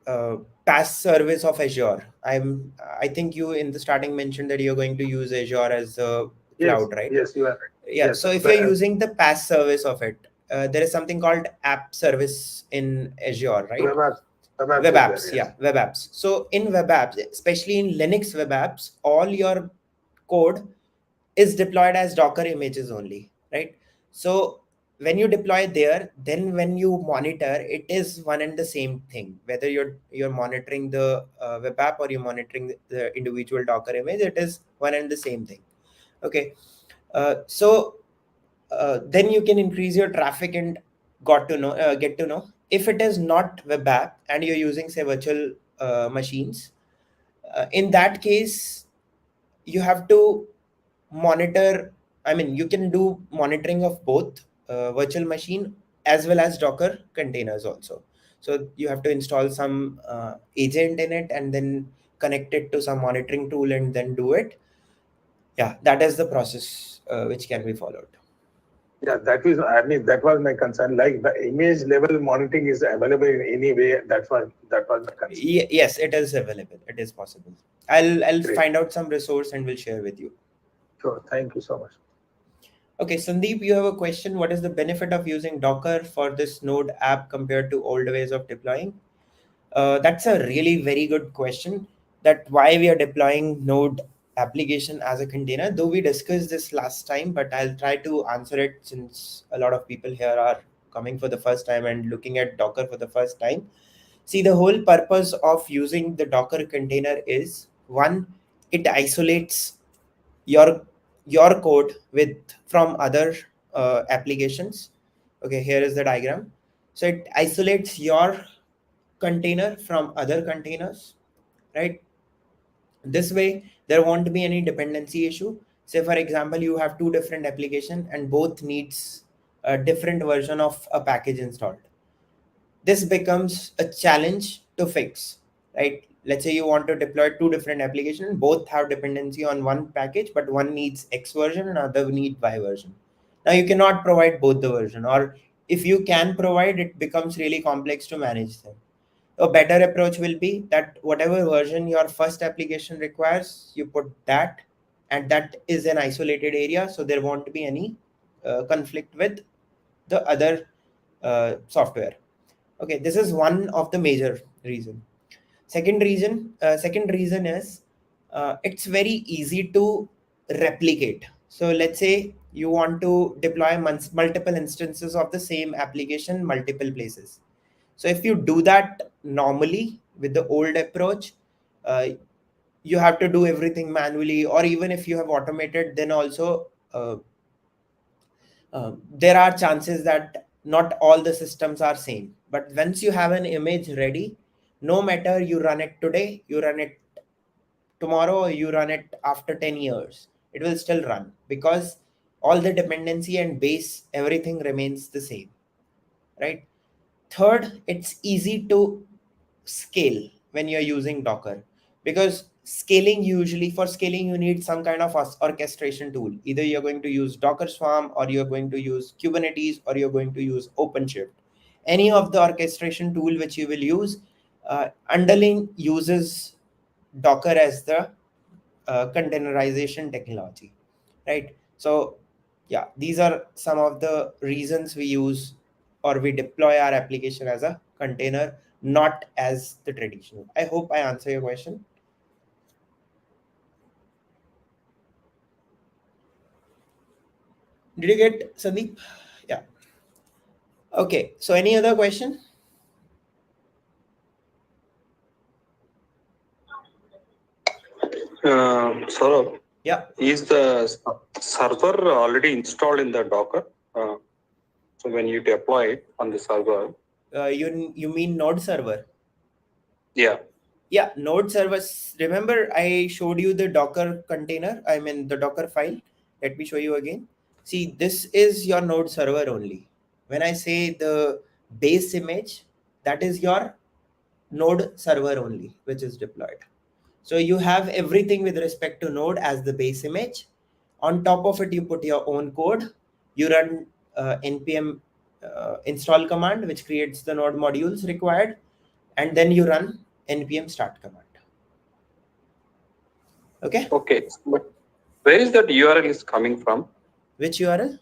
PaaS service of Azure, I think you in the starting mentioned that you're going to use Azure as a cloud, right? Yes, you are right. Yeah. Yes, So if you're using the PaaS service of it, there is something called app service in Azure, right? Web apps, yeah, web apps. So in web apps, especially in Linux web apps, all your code is deployed as Docker images only, right? So when you deploy there, then when you monitor, it is one and the same thing. Whether you're monitoring the web app or you're monitoring the individual Docker image, it is one and the same thing. Okay, then you can increase your traffic and get to know if it is not web app and you're using say virtual machines. In that case, you have to monitor. I mean, you can do monitoring of both virtual machine as well as Docker containers also. So you have to install some agent in it and then connect it to some monitoring tool and then do it. Yeah, that is the process which can be followed. Yeah, that was my concern. Like the image level monitoring is available in any way. That was my concern. Yes, it is available. It is possible. I'll find out some resource and will share with you. Sure. Thank you so much. Okay, Sandeep, you have a question. What is the benefit of using Docker for this Node app compared to old ways of deploying? That's a really very good question. That why we are deploying Node application as a container. Though we discussed this last time, but I'll try to answer it since a lot of people here are coming for the first time and looking at Docker for the first time. See, the whole purpose of using the Docker container is one, it isolates your code with from other applications. Okay, here is the diagram. So it isolates your container from other containers, right? This way there won't be any dependency issue. Say for example, you have two different applications and both needs a different version of a package installed. this becomes a challenge to fix, right? Let's say you want to deploy two different applications, both have dependency on one package, but one needs X version and other need Y version. Now you cannot provide both the version, or if you can provide, it becomes really complex to manage them. A better approach will be that whatever version your first application requires, you put that, and that is an isolated area, so there won't be any conflict with the other software. Okay, this is one of the major reason. Second reason is it's very easy to replicate. So let's say you want to deploy multiple instances of the same application multiple places. So if you do that normally with the old approach, uh, you have to do everything manually, or even if you have automated, then also there are chances that not all the systems are same. But once you have an image ready, no matter you run it today, you run it tomorrow, or you run it after 10 years, it will still run, because all the dependency and base, everything remains the same, right? Third, it's easy to scale when you're using Docker, because for scaling you need some kind of orchestration tool. Either you're going to use Docker Swarm, or you're going to use Kubernetes, or you're going to use OpenShift. Any of the orchestration tool which you will use, underlying uses Docker as the containerization technology, right? So yeah, these are some of the reasons we use or we deploy our application as a container, not as the traditional. I hope I answer your question. Did you get, Sandeep? Yeah. Okay, so any other question? Saurabh, Yeah. is the server already installed in the Docker? So when you deploy it on the server, You mean node server? yeah. Yeah, node servers. Remember, I showed you the Docker container, I mean the Docker file. Let me show you again. See, this is your node server only. When I say the base image, that is your node server only, which is deployed. So you have everything with respect to node as the base image. On top of it, you put your own code. You run npm install command, which creates the node modules required, and then you run npm start command. Okay. Okay, but where is that URL is coming from? Which URL?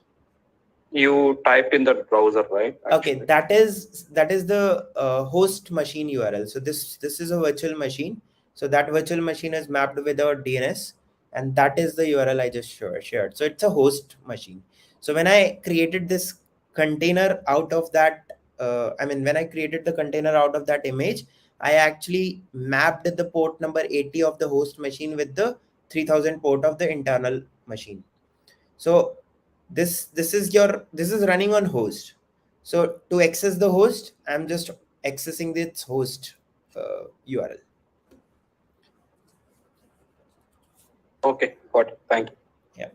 You typed in the browser, right? Okay, that is the host machine URL. So this is a virtual machine. So that virtual machine is mapped with our DNS, and that is the URL I just shared. So it's a host machine. So when I created this container out of that, when I created the container out of that image, I actually mapped the port number 80 of the host machine with the 3000 port of the internal machine. So this is running on host. So to access the host, I'm just accessing this host URL. Okay, got it. Thank you. Yeah.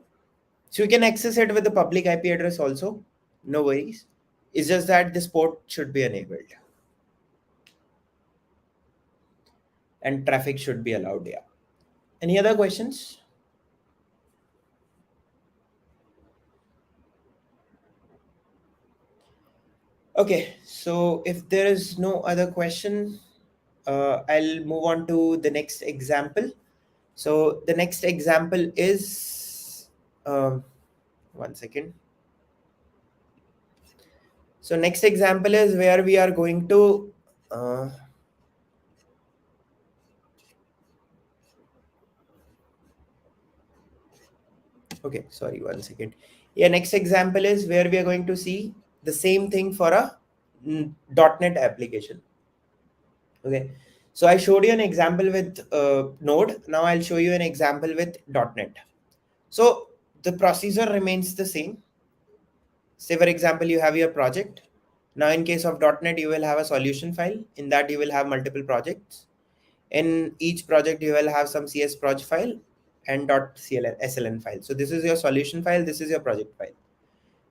So you can access it with the public IP address also. No worries. It's just that this port should be enabled. And traffic should be allowed. Yeah. Any other questions? Okay, so if there is no other question, I'll move on to the next example. So the next example is, one second. So next example is where we are going to, okay, sorry, one second. Yeah, next example is where we are going to see the same thing for a .NET application. Okay, so I showed you an example with Node. Now I'll show you an example with .NET. So the procedure remains the same. Say for example, you have your project. Now in case of .NET, you will have a solution file. In that you will have multiple projects. In each project, you will have some CS proj file and .sln file. So this is your solution file. This is your project file.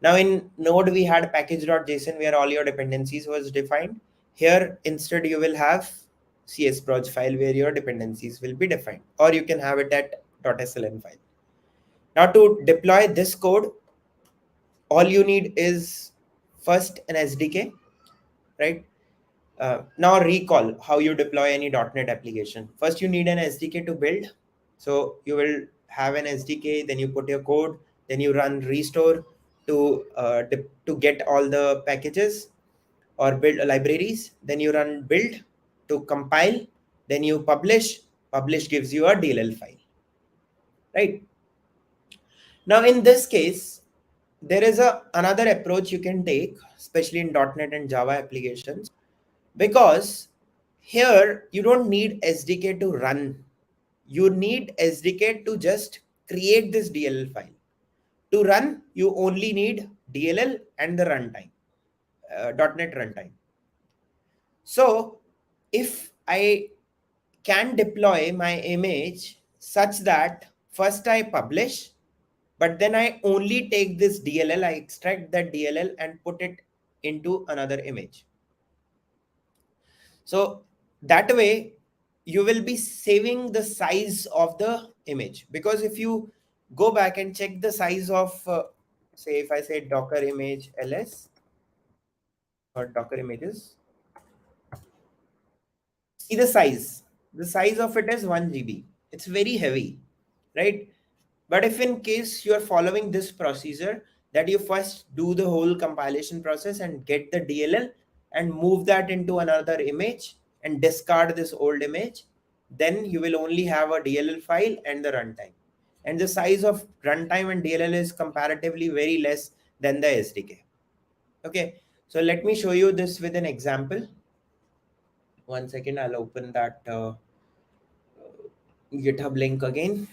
Now in Node, we had package.json where all your dependencies was defined. Here, instead, you will have csproj file where your dependencies will be defined, or you can have it at .sln file. Now, to deploy this code, all you need is first an SDK, right? Now recall how you deploy any .NET application. First, you need an SDK to build. So you will have an SDK, then you put your code, then you run restore to get all the packages or build libraries. Then you run build to compile. Then you publish. Publish gives you a DLL file, right? Now in this case, there is another approach you can take, especially in .NET and Java applications, because here you don't need SDK to run. You need SDK to just create this DLL file. To run, you only need DLL and the runtime, .NET runtime. So if I can deploy my image such that first I publish, but then I only take this DLL, I extract that DLL and put it into another image. So that way you will be saving the size of the image, because if you go back and check the size of say if I say Docker image ls or Docker images, see the size of it is 1 GB. It's very heavy, right? But if in case you are following this procedure, that you first do the whole compilation process and get the DLL and move that into another image and discard this old image, then you will only have a DLL file and the runtime. And the size of runtime and DLL is comparatively very less than the SDK. Okay, so let me show you this with an example. One second, I'll open that GitHub link again.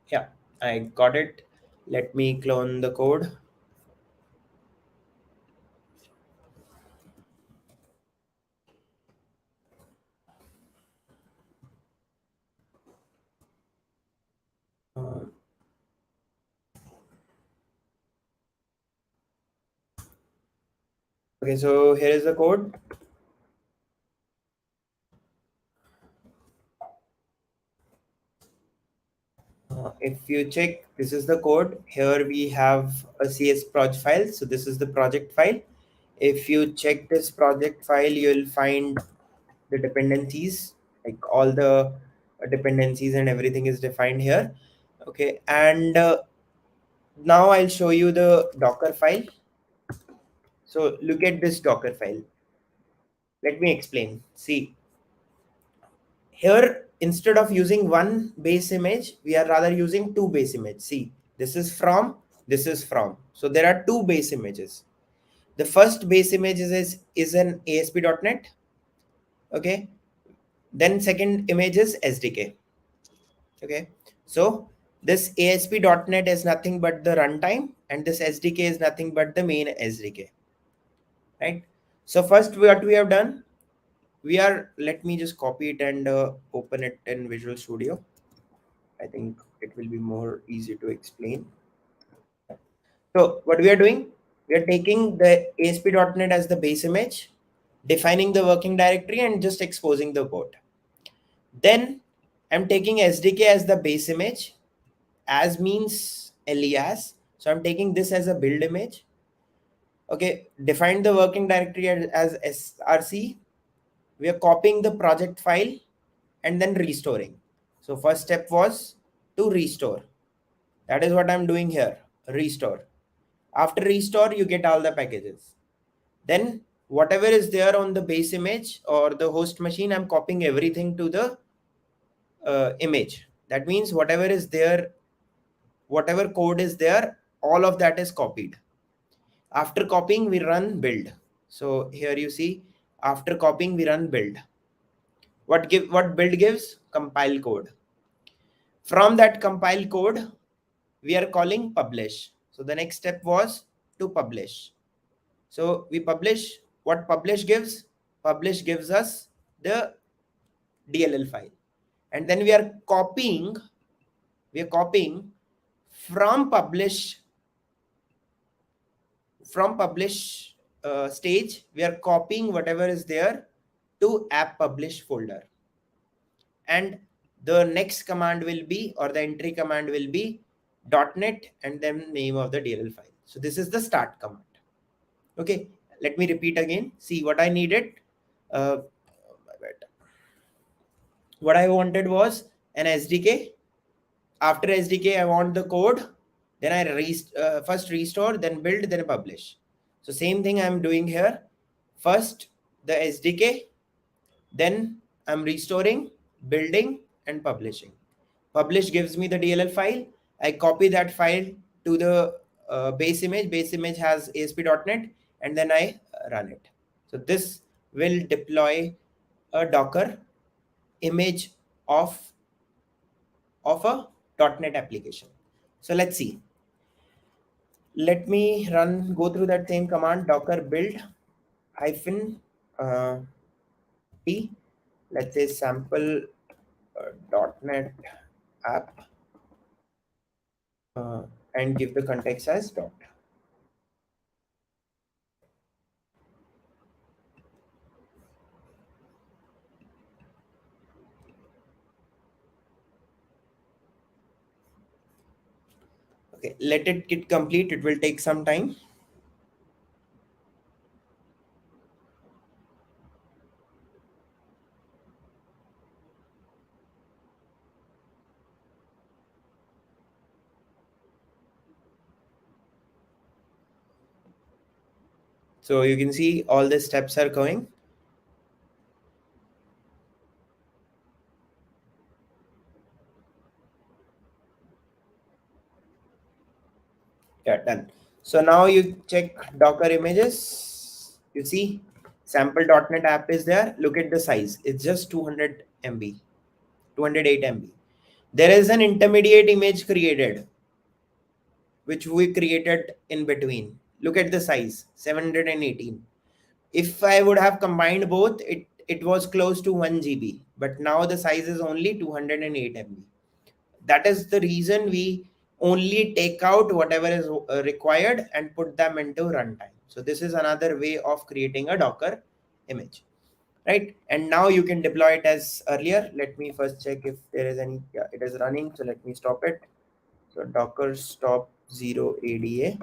Yeah, I got it. Let me clone the code. Okay, so here is the code. If you check, this is the code. Here we have a csproj file. So this is the project file. If you check this project file, you'll find the dependencies, like all the dependencies and everything is defined here. Okay, and now I'll show you the Docker file. So look at this Docker file. Let me explain. See, here instead of using one base image, we are rather using two base images. See, this is from, this is from. So there are two base images. The first base image is an ASP.NET. Okay. Then second image is SDK. Okay. So this ASP.NET is nothing but the runtime, and this SDK is nothing but the main SDK. Right. So first what we have done, let me just copy it and open it in Visual Studio. I think it will be more easy to explain. So what we are doing, we are taking the ASP.NET as the base image, defining the working directory and just exposing the port. Then I'm taking SDK as the base image, as means alias. So I'm taking this as a build image. Okay, define the working directory as src. We are copying the project file and then restoring. So first step was to restore. That is what I'm doing here, restore. After restore, you get all the packages. Then whatever is there on the base image or the host machine, I'm copying everything to the image. That means whatever is there, whatever code is there, all of that is copied. After copying, we run build. So here you see, after copying, we run build. What build gives? Compile code. From that compile code, we are calling publish. So the next step was to publish. So we publish what publish gives? Publish gives us the DLL file, and then we are copying from publish stage, we are copying whatever is there to app publish folder, and the next command will be, or the entry command will be .NET and then name of the DLL file. So this is the start command. Okay, let me repeat again. See what I needed. What I wanted was an SDK. After SDK, I want the code. Then I first restore, then build, then publish. So same thing I'm doing here. First the SDK, then I'm restoring, building, and publishing. Publish gives me the DLL file. I copy that file to the base image. Base image has ASP.NET, and then I run it. So this will deploy a Docker image of a .NET application. So let's see. Let me go through that same command, docker build hyphen p, let's say sample .NET app, and give the context as dot. Okay, let it get complete. It will take some time. So you can see all the steps are going. Yeah, done. So now you check Docker images. You see sample.NET app is there. Look at the size. It's just 200 MB, 208 MB. There is an intermediate image created, which we created in between. Look at the size, 718. If I would have combined both, it was close to 1 GB, but now the size is only 208 MB. That is the reason we only take out whatever is required and put them into runtime. So this is another way of creating a Docker image, right? And now you can deploy it as earlier. Let me first check if there is any. Yeah, it is running. So let me stop it. So Docker stop 0 ADA.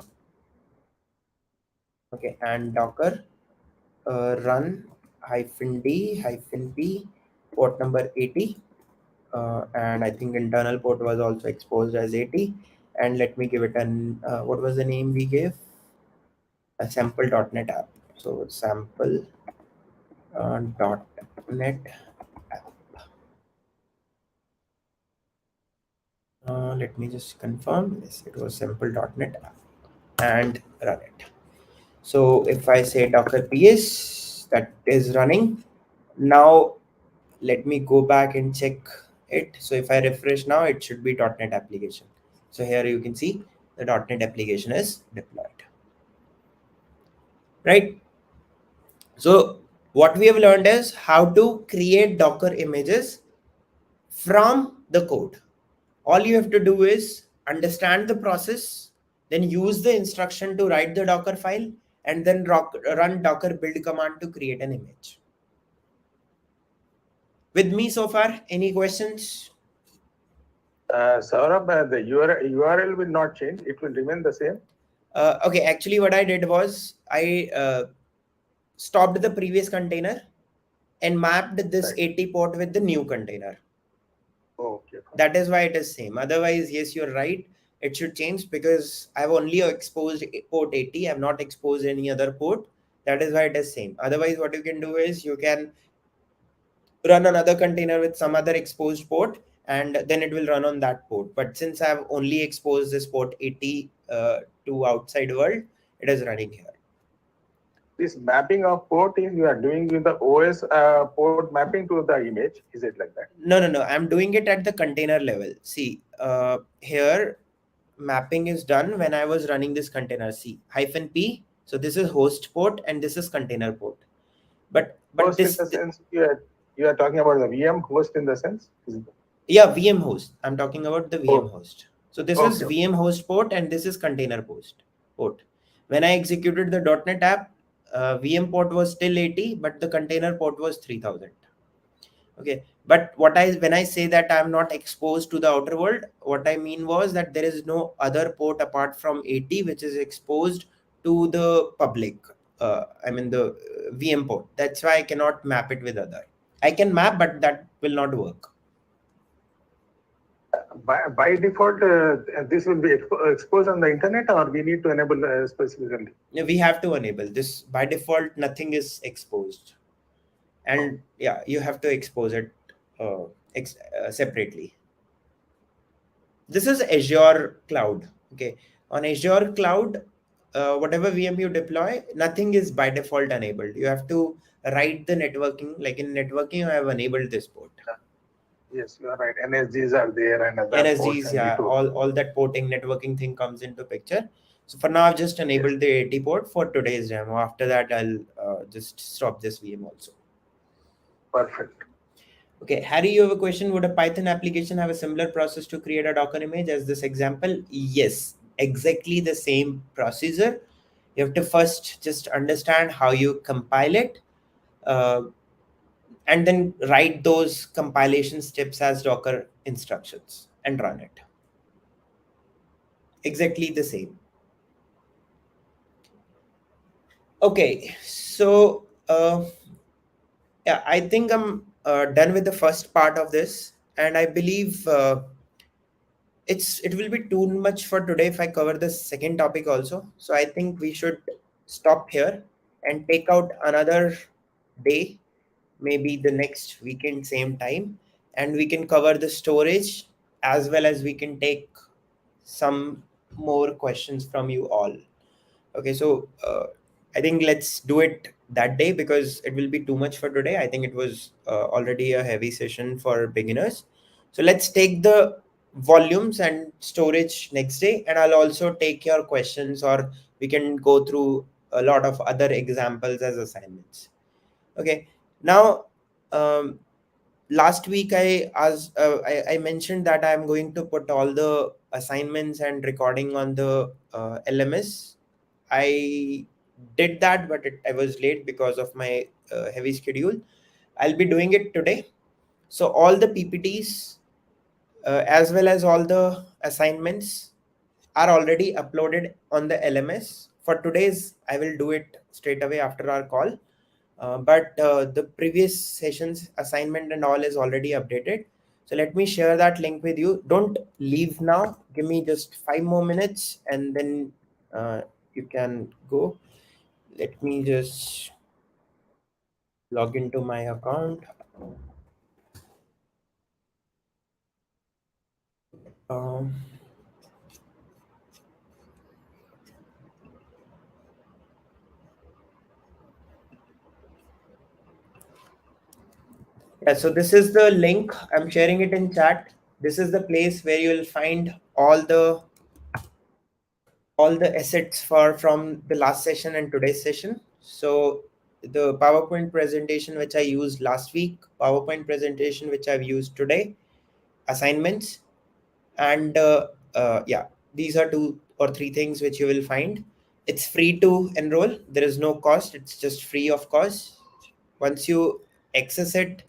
Okay, and Docker run -d-p port number 80. And I think internal port was also exposed as 80. And let me give it an, what was the name we gave? A sample.NET app. So sample .NET app. Let me just confirm. Yes, it was sample.NET app, and run it. So if I say docker ps, that is running. Now let me go back and check it. So if I refresh now, it should be .NET application. So here you can see the .NET application is deployed, right? So what we have learned is how to create Docker images from the code. All you have to do is understand the process, then use the instruction to write the Docker file, and then run docker build command to create an image. With me so far? Any questions? Saurabh, the URL will not change. It will remain the same. Okay, actually what I did was I stopped the previous container and mapped this 80 port with the new container. Okay. That is why it is same. Otherwise, yes, you're right. It should change because I've only exposed port 80. I've not exposed any other port. That is why it is same. Otherwise, what you can do is you can run another container with some other exposed port, and then it will run on that port. But since I've only exposed this port 80 to outside world, it is running here. This mapping of port is you are doing with the OS port mapping to the image. Is it like that? No. I'm doing it at the container level. See, here mapping is done when I was running this container. C -p So this is host port and this is container port. But Host this, in the sense you are talking about the VM host in the sense? yeah, VM host. I'm talking about the VM host. So this is Okay. VM host port and this is container port. When I executed the .NET app, VM port was still 80, but the container port was 3000. Okay, but when I say that I'm not exposed to the outer world, what I mean was that there is no other port apart from 80 which is exposed to the public. I mean the VM port. That's why I cannot map it with other. I can map, but that will not work. By default, this will be exposed on the internet, or we need to enable specifically? We have to enable this. By default, nothing is exposed, and yeah, you have to expose it separately. This is Azure cloud. Okay, on Azure cloud, whatever VM you deploy, nothing is by default enabled. You have to write the networking. Like in networking, I have enabled this port. Yes, you are right. NSGs are there and other ports. NSGs, yeah, all that porting networking thing comes into picture. So for now, I've just enabled the 80 port for today's demo. After that, I'll just stop this VM also. Perfect. Okay, Harry, you have a question. Would a Python application have a similar process to create a Docker image as this example? Yes, exactly the same procedure. You have to first just understand how you compile it, and then write those compilation steps as Docker instructions and run it. Exactly the same. Okay, so yeah, I think I'm done with the first part of this, and I believe it will be too much for today if I cover the second topic also. So I think we should stop here and take out another day, maybe the next weekend, same time, and we can cover the storage as well as we can take some more questions from you all. Okay, so I think let's do it that day because it will be too much for today. I think it was already a heavy session for beginners. So let's take the volumes and storage next day, and I'll also take your questions, or we can go through a lot of other examples as assignments. Okay, now last week I mentioned that I'm going to put all the assignments and recording on the LMS. I did that, but I was late because of my heavy schedule. I'll be doing it today. So all the PPTs as well as all the assignments are already uploaded on the LMS. For today's, I will do it straight away after our call. But the previous sessions assignment and all is already updated. So let me share that link with you. Don't leave now. Give me just 5 more minutes and then you can go. Let me just log into my account. Um, yeah, so this is the link. I'm sharing it in chat. This is the place where you will find all the assets from the last session and today's session. So the PowerPoint presentation which I used last week, PowerPoint presentation which I've used today, assignments, and yeah, these are 2 or 3 things which you will find. It's free to enroll. There is no cost. It's just free of cost. Once you access it,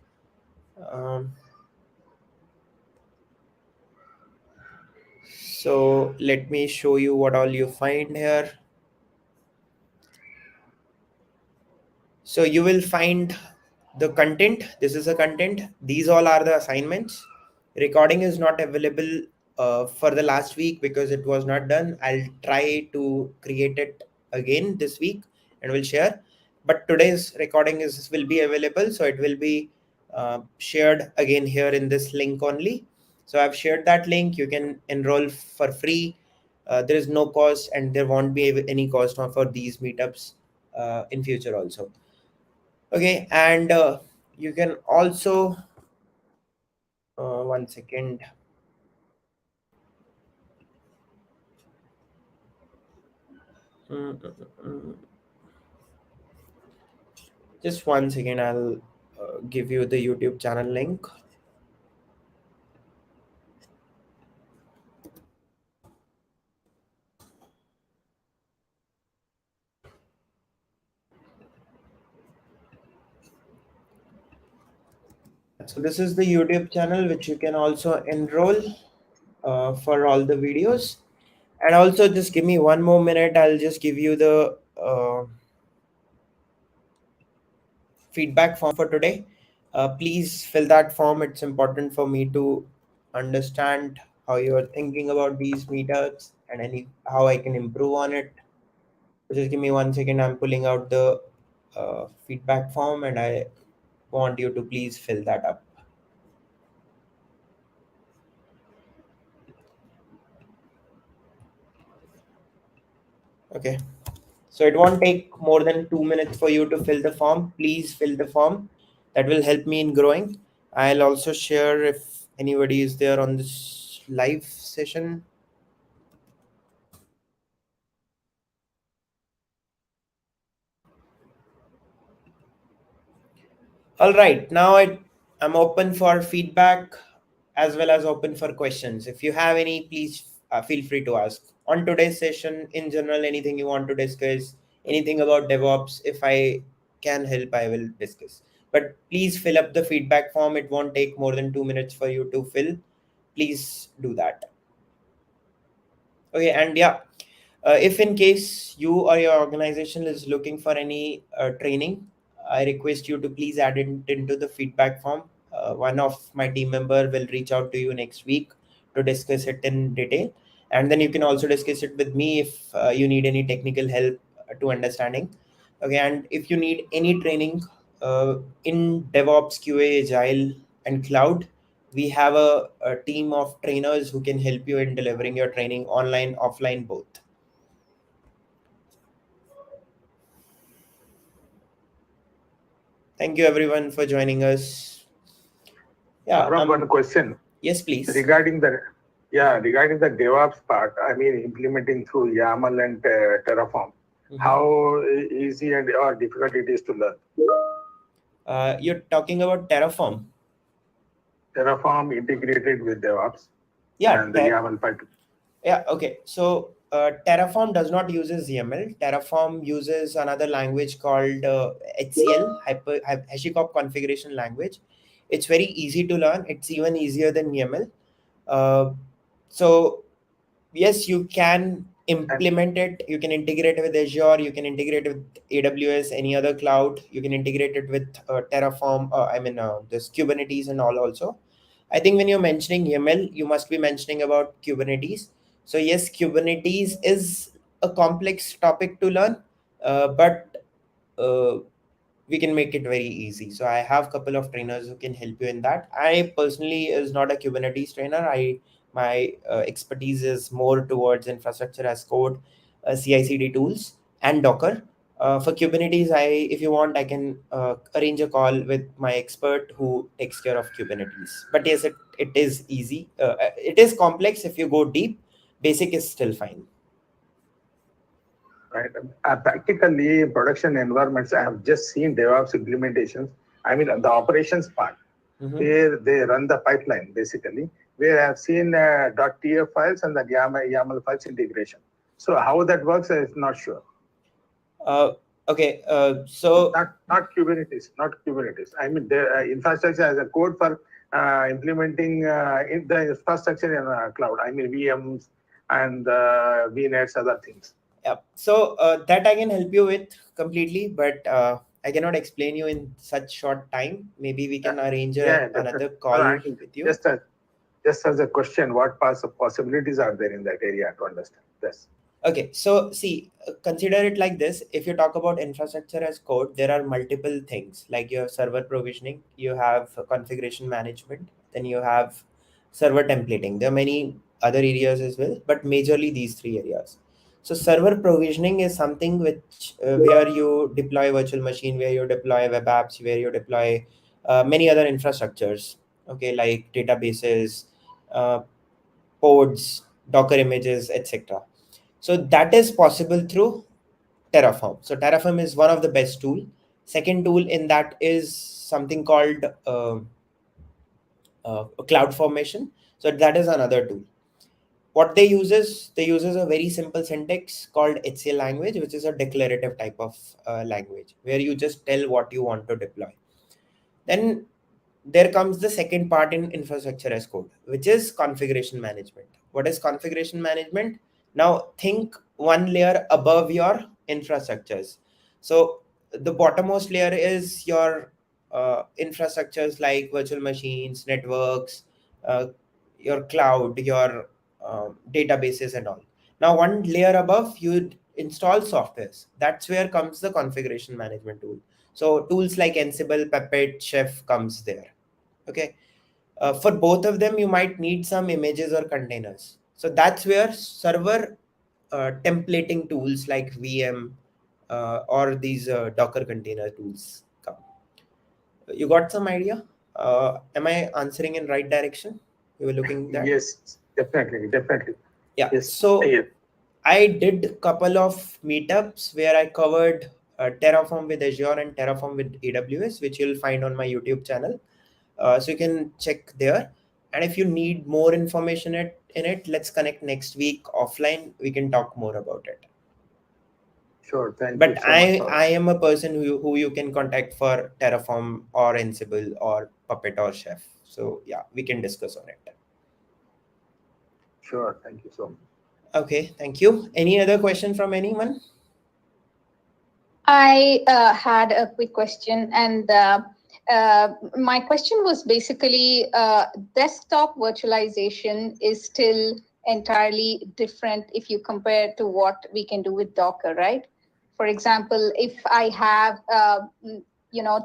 so let me show you what all you find here. So you will find the content. This is a content. These all are the assignments. Recording is not available for the last week because it was not done. I'll try to create it again this week and will share. But today's recording will be available, so it will be shared again here in this link only. So I've shared that link. You can enroll for free. There is no cost, and there won't be any cost for these meetups in future also. Okay, and you can also 1 second. Just 1 second, I'll give you the YouTube channel link. So this is the YouTube channel which you can also enroll for all the videos. And also just give me 1 more minute. I'll just give you the feedback form for today. Please fill that form. It's important for me to understand how you're thinking about these meetups and how I can improve on it. Just give me 1 second. I'm pulling out the feedback form and I want you to please fill that up. Okay. So it won't take more than 2 minutes for you to fill the form. Please fill the form. That will help me in growing. I'll also share if anybody is there on this live session. All right, now I'm open for feedback as well as open for questions. If you have any, please feel free to ask. On today's session, in general, anything you want to discuss, anything about DevOps, if I can help, I will discuss. But please fill up the feedback form. It won't take more than 2 minutes for you to fill. Please do that. Okay, and yeah, if in case you or your organization is looking for any training, I request you to please add it into the feedback form. One of my team member will reach out to you next week to discuss it in detail, and then you can also discuss it with me if you need any technical help to understanding. Okay, and if you need any training in DevOps, QA, Agile, and Cloud, we have a team of trainers who can help you in delivering your training online, offline, both. Thank you everyone for joining us. Yeah. One question. Yes, please. Regarding the DevOps part, I mean implementing through YAML and Terraform, how easy and or difficult it is to learn? You're talking about Terraform. Terraform integrated with DevOps. Yeah. And the YAML pipeline. Yeah. Okay. So Terraform does not uses YAML. Terraform uses another language called HCL, HashiCorp configuration language. It's very easy to learn. It's even easier than YAML. So yes, you can implement it. You can integrate it with Azure. You can integrate it with AWS, any other cloud. You can integrate it with Terraform. This Kubernetes and all also. I think when you're mentioning YAML, you must be mentioning about Kubernetes. So yes, Kubernetes is a complex topic to learn, but we can make it very easy. So I have a couple of trainers who can help you in that. I personally is not a Kubernetes trainer. My expertise is more towards infrastructure as code, CI/CD tools, and Docker. For Kubernetes, if you want, I can arrange a call with my expert who takes care of Kubernetes. But yes, it is easy. It is complex if you go deep. Basic is still fine. Right. Practically, production environments, I have just seen DevOps implementations. I mean, the operations part, where they run the pipeline, basically, where I have seen .tf files and the YAML files integration. So how that works, I'm not sure. Okay, so not Kubernetes. I mean, the infrastructure as a code for implementing in the infrastructure in cloud. I mean, VMs and VNets, other things. Yeah. So that I can help you with completely, but I cannot explain you in such short time. Maybe we can arrange another call with you. Just as a question, what possibilities are there in that area to understand this? Okay, so see, consider it like this. If you talk about infrastructure as code, there are multiple things. Like you have server provisioning, you have configuration management, then you have server templating. There are many other areas as well, but majorly these three areas. So server provisioning is something which where you deploy virtual machine, where you deploy web apps, where you deploy many other infrastructures. Okay, like databases, pods, Docker images, etc. So that is possible through Terraform. So Terraform is one of the best tool. Second tool in that is something called cloud formation. So that is another tool. What they uses a very simple syntax called HCL language, which is a declarative type of language where you just tell what you want to deploy. Then there comes the second part in infrastructure as code, which is configuration management. What is configuration management? Now think one layer above your infrastructures. So the bottommost layer is your infrastructures like virtual machines, networks, uh, your cloud, your databases and all. Now one layer above, you install softwares. That's where comes the configuration management tool. So tools like Ansible, Puppet, Chef comes there. Okay. For both of them, you might need some images or containers. So that's where server templating tools like VM or these Docker container tools come. You got some idea? Am I answering in right direction? You were looking that? Yes, definitely. Yeah. Yes. So Yeah. I did couple of meetups where I covered Terraform with Azure and Terraform with AWS, which you'll find on my YouTube channel. So you can check there. And if you need more information in it, let's connect next week offline. We can talk more about it. Sure. Thank But you so much. I am a person who you can contact for Terraform or Ansible or Puppet or Chef. So yeah, we can discuss on it. Sure. Thank you so much. Okay, thank you. Any other question from anyone? I had a quick question, and my question was basically desktop virtualization is still entirely different if you compare to what we can do with Docker, right? For example, if I have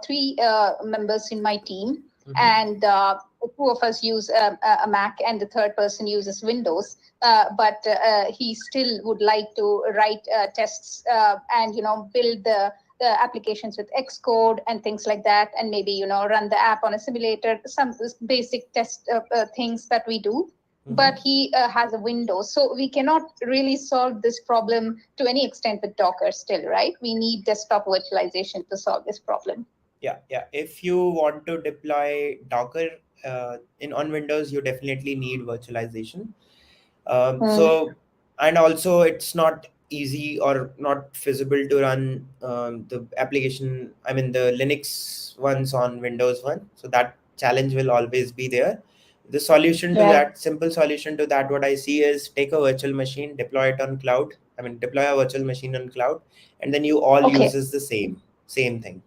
three members in my team, and two of us use a Mac and the third person uses Windows, but he still would like to write tests and build the applications with Xcode and things like that, and maybe run the app on a simulator, some basic test things that we do. But he has a Windows, so we cannot really solve this problem to any extent with Docker still, right? We need desktop virtualization to solve this problem. Yeah. If you want to deploy Docker on Windows, you definitely need virtualization. So, and also it's not easy or not feasible to run the application, I mean the Linux ones on Windows One. So that challenge will always be there. The solution to that, simple solution to that, what I see is take a virtual machine, deploy it on cloud. I mean, deploy a virtual machine on cloud, and then you all uses the same thing.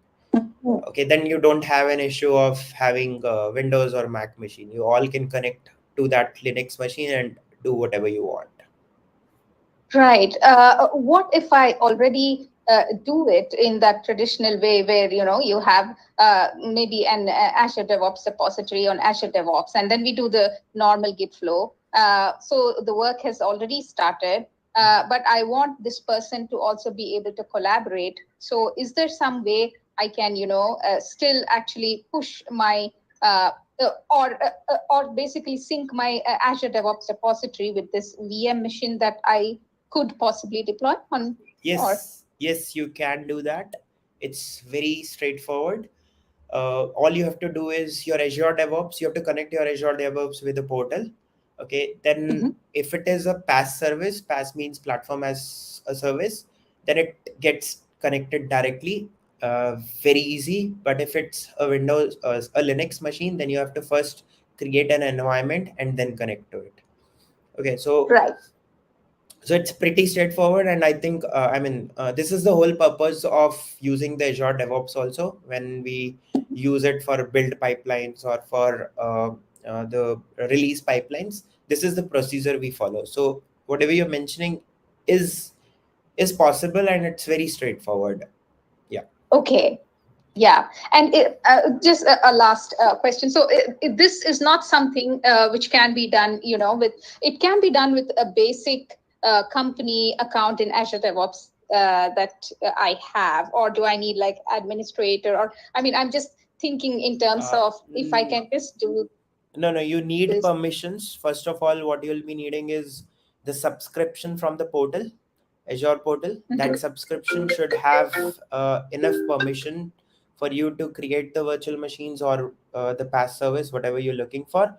Okay, then you don't have an issue of having a Windows or Mac machine. You all can connect to that Linux machine and do whatever you want. Right. What if I already do it in that traditional way where you have maybe an Azure DevOps repository on Azure DevOps, and then we do the normal Git flow. So the work has already started, but I want this person to also be able to collaborate. So is there some way I can still actually push my or basically sync my Azure DevOps repository with this VM machine that I could possibly deploy on? Yes, you can do that. It's very straightforward. All you have to do is your Azure DevOps, you have to connect your Azure DevOps with a portal. Okay, then if it is a PaaS service, PaaS means platform as a service, then it gets connected directly, very easy. But if it's a Windows, a Linux machine, then you have to first create an environment and then connect to it. Okay, so it's pretty straightforward, and I think this is the whole purpose of using the Azure DevOps also. When we use it for build pipelines or for the release pipelines, this is the procedure we follow. So whatever you're mentioning is possible, and it's very straightforward. Yeah. Okay. Yeah, and just a last question. So this is not something which can be done, it can be done with a basic company account in Azure DevOps that I have, or do I need like administrator? Or I'm just thinking in terms of if I can just do. No, you need permissions. First of all, what you'll be needing is the subscription from the portal, Azure portal. That subscription should have enough permission for you to create the virtual machines or the PaaS service, whatever you're looking for.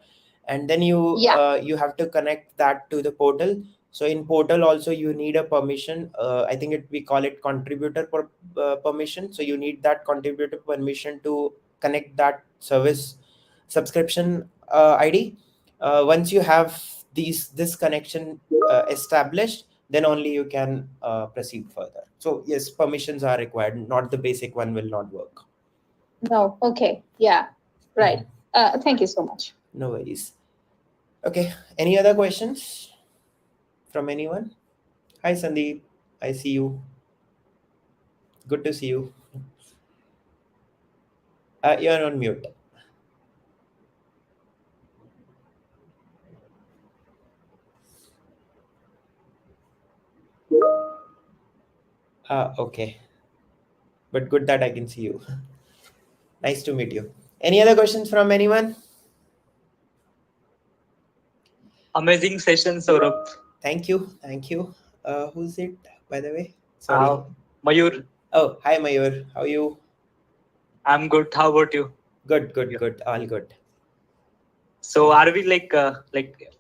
And then you you have to connect that to the portal. So in portal also you need a permission. I think we call it contributor permission. So you need that contributor permission to connect that service subscription ID. Once you have this connection established, then only you can proceed further. So yes, permissions are required. Not the basic one will not work. No. Okay. Yeah. Right. Thank you so much. No worries. Okay. Any other questions from anyone? Hi, Sandeep. I see you. Good to see you. You're on mute. Okay. But good that I can see you. Nice to meet you. Any other questions from anyone? Amazing session, Saurabh. Thank you. Thank you. Who's it, by the way? Sorry. Mayur. Oh, hi, Mayur. How are you? I'm good. How about you? Good, good, good. All good. So are we like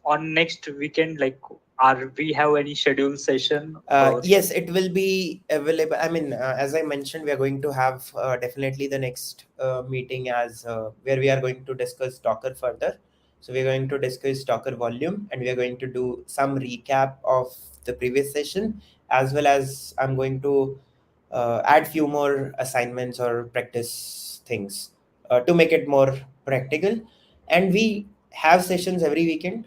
on next weekend? Like, are we have any scheduled session? Yes, it will be available. I mean, as I mentioned, we are going to have definitely the next meeting as where we are going to discuss Docker further. So we're going to discuss Docker volume, and we are going to do some recap of the previous session, as well as I'm going to add few more assignments or practice things to make it more practical. And we have sessions every weekend.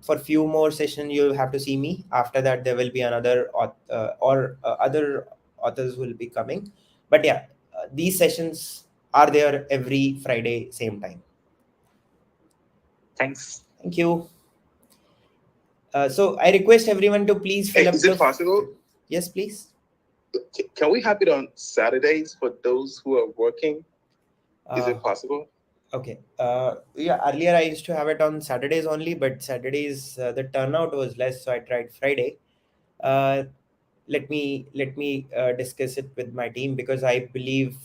For few more sessions, you'll have to see me. After that, there will be another other authors will be coming. But yeah, these sessions are there every Friday, same time. Thanks. Thank you. So I request everyone to please fill up. Is it possible? Yes, please. Can we have it on Saturdays for those who are working? Is it possible? Okay. Yeah, earlier I used to have it on Saturdays only, but Saturdays the turnout was less, so I tried Friday. Let me discuss it with my team, because I believe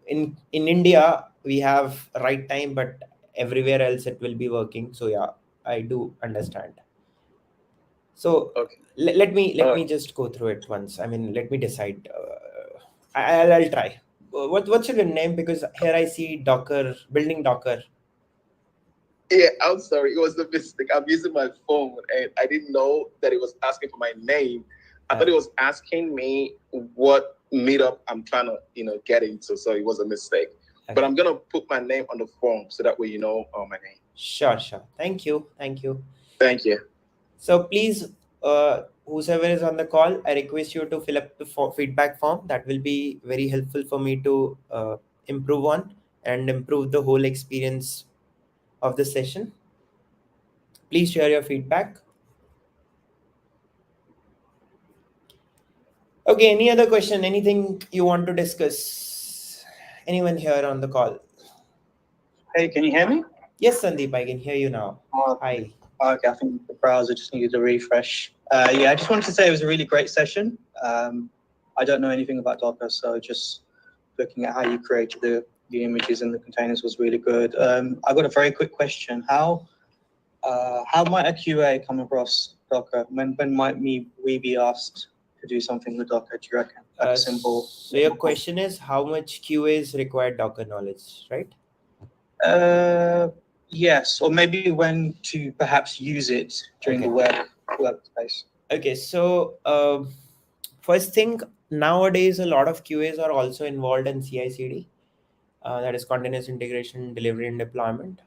in India we have right time, but everywhere else it will be working. So yeah, I do understand. So okay. let me just go through it once. I mean, let me decide. I'll try. What's your name? Because here I see Docker, building Docker. Yeah, I'm sorry. It was a mistake. I'm using my phone and I didn't know that it was asking for my name. I thought it was asking me what meetup I'm trying to, get into. So it was a mistake. Okay. But I'm gonna put my name on the form so that way you know my name. Sure. Thank you. Thank you. So please, whoever is on the call, I request you to fill up the feedback form. That will be very helpful for me to improve on and improve the whole experience of the session. Please share your feedback. Okay, any other question? Anything you want to discuss? Anyone here on the call? Hey, can you hear me? Yes, Sandeep, I can hear you now. Hi. Okay, I think the browser just needed a refresh. Yeah, I just wanted to say it was a really great session. I don't know anything about Docker, so just looking at how you created the images and the containers was really good. I've got a very quick question. How might a QA come across Docker? When might we be asked to do something with Docker, do you reckon? Like simple. So your question is how much QAs require Docker knowledge, right? Yes, or maybe when to perhaps use it during the workspace. Okay, so first thing, nowadays a lot of QAs are also involved in CI/CD, that is continuous integration, delivery, and deployment.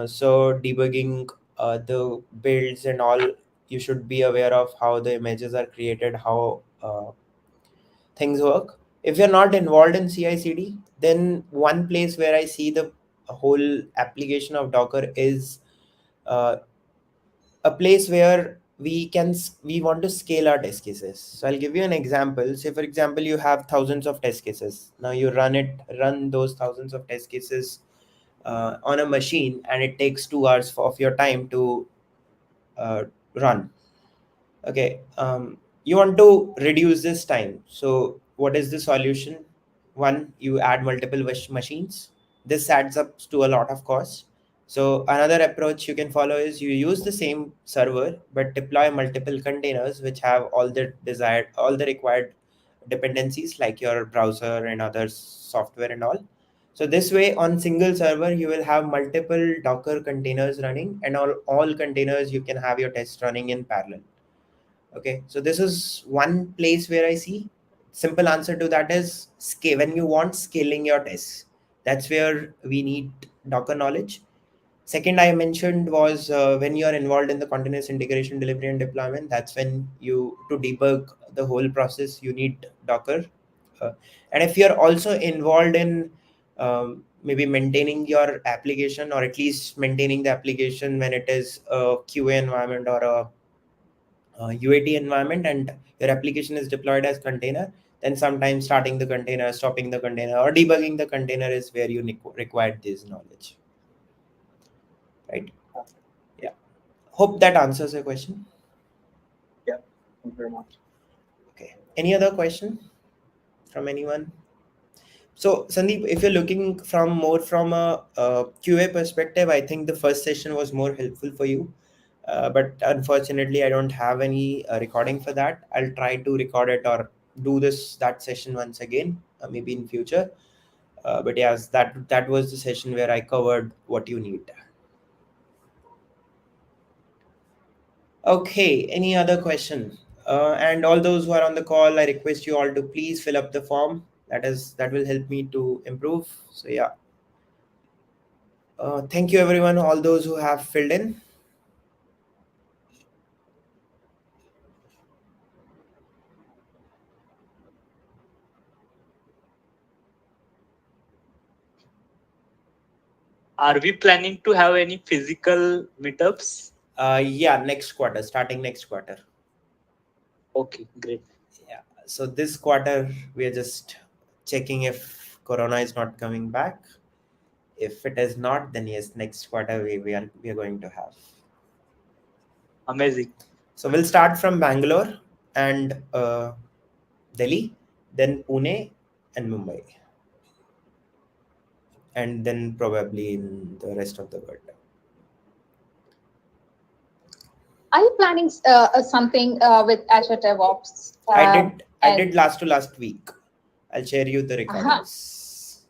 So debugging the builds and all, you should be aware of how the images are created, how things work. If you're not involved in CI/CD, then one place where I see the whole application of Docker is a place where we want to scale our test cases. So I'll give you an example. Say for example, you have thousands of test cases. Now you run those thousands of test cases on a machine, and it takes 2 hours of your time to run. Okay, you want to reduce this time. So what is the solution? One, you add multiple machines. This adds up to a lot of cost. So another approach you can follow is you use the same server but deploy multiple containers which have all the required dependencies like your browser and other software and all. So this way on single server you will have multiple Docker containers running, and all containers you can have your tests running in parallel. Okay, so this is one place where I see simple answer to that is scale. When you want scaling your tests, that's where we need Docker knowledge. Second I mentioned was when you are involved in the continuous integration, delivery and deployment, that's when you, to debug the whole process, you need Docker. And if you're also involved in maybe maintaining your application, or at least maintaining the application when it is a QA environment or a UAT environment, and your application is deployed as container, then sometimes starting the container, stopping the container, or debugging the container is where you require this knowledge. Right? Yeah. Hope that answers your question. Yeah, thank you very much. Okay. Any other question from anyone? So Sandeep, if you're looking more from a QA perspective, I think the first session was more helpful for you. But unfortunately, I don't have any recording for that. I'll try to record it or do that session once again, maybe in future. But yes, that was the session where I covered what you need. Okay, any other question? And all those who are on the call, I request you all to please fill up the form. That will help me to improve. So yeah. Thank you everyone, all those who have filled in. Are we planning to have any physical meetups? Yeah, next quarter, starting next quarter. Okay, great. Yeah. So this quarter we are just checking if Corona is not coming back. If it is not, then yes, next quarter we are going to have. Amazing. So we'll start from Bangalore and Delhi, then Pune and Mumbai, and then probably in the rest of the world. Are you planning something with Azure DevOps? I did last week. I'll share you the recordings.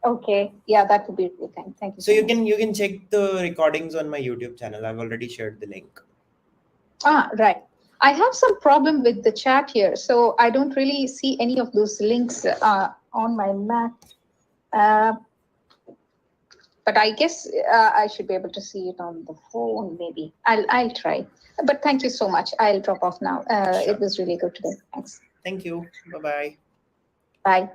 Okay, yeah, that would be really kind. Thank you. So you can check the recordings on my YouTube channel. I've already shared the link. Right. I have some problem with the chat here, so I don't really see any of those links on my Mac. But I guess I should be able to see it on the phone. Maybe I'll try. But thank you so much. I'll drop off now. Sure. It was really good today. Thanks. Thank you. Bye-bye. Bye.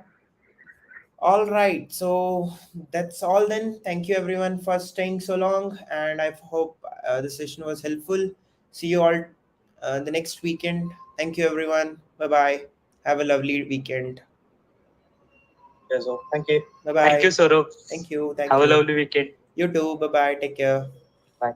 All right. So that's all then. Thank you everyone for staying so long, and I hope the session was helpful. See you all the next weekend. Thank you everyone. Bye-bye. Have a lovely weekend. Yes, so thank you. Bye-bye. Thank you, Saurabh. Thank you. Have a lovely weekend. You too. Bye-bye. Take care. Bye.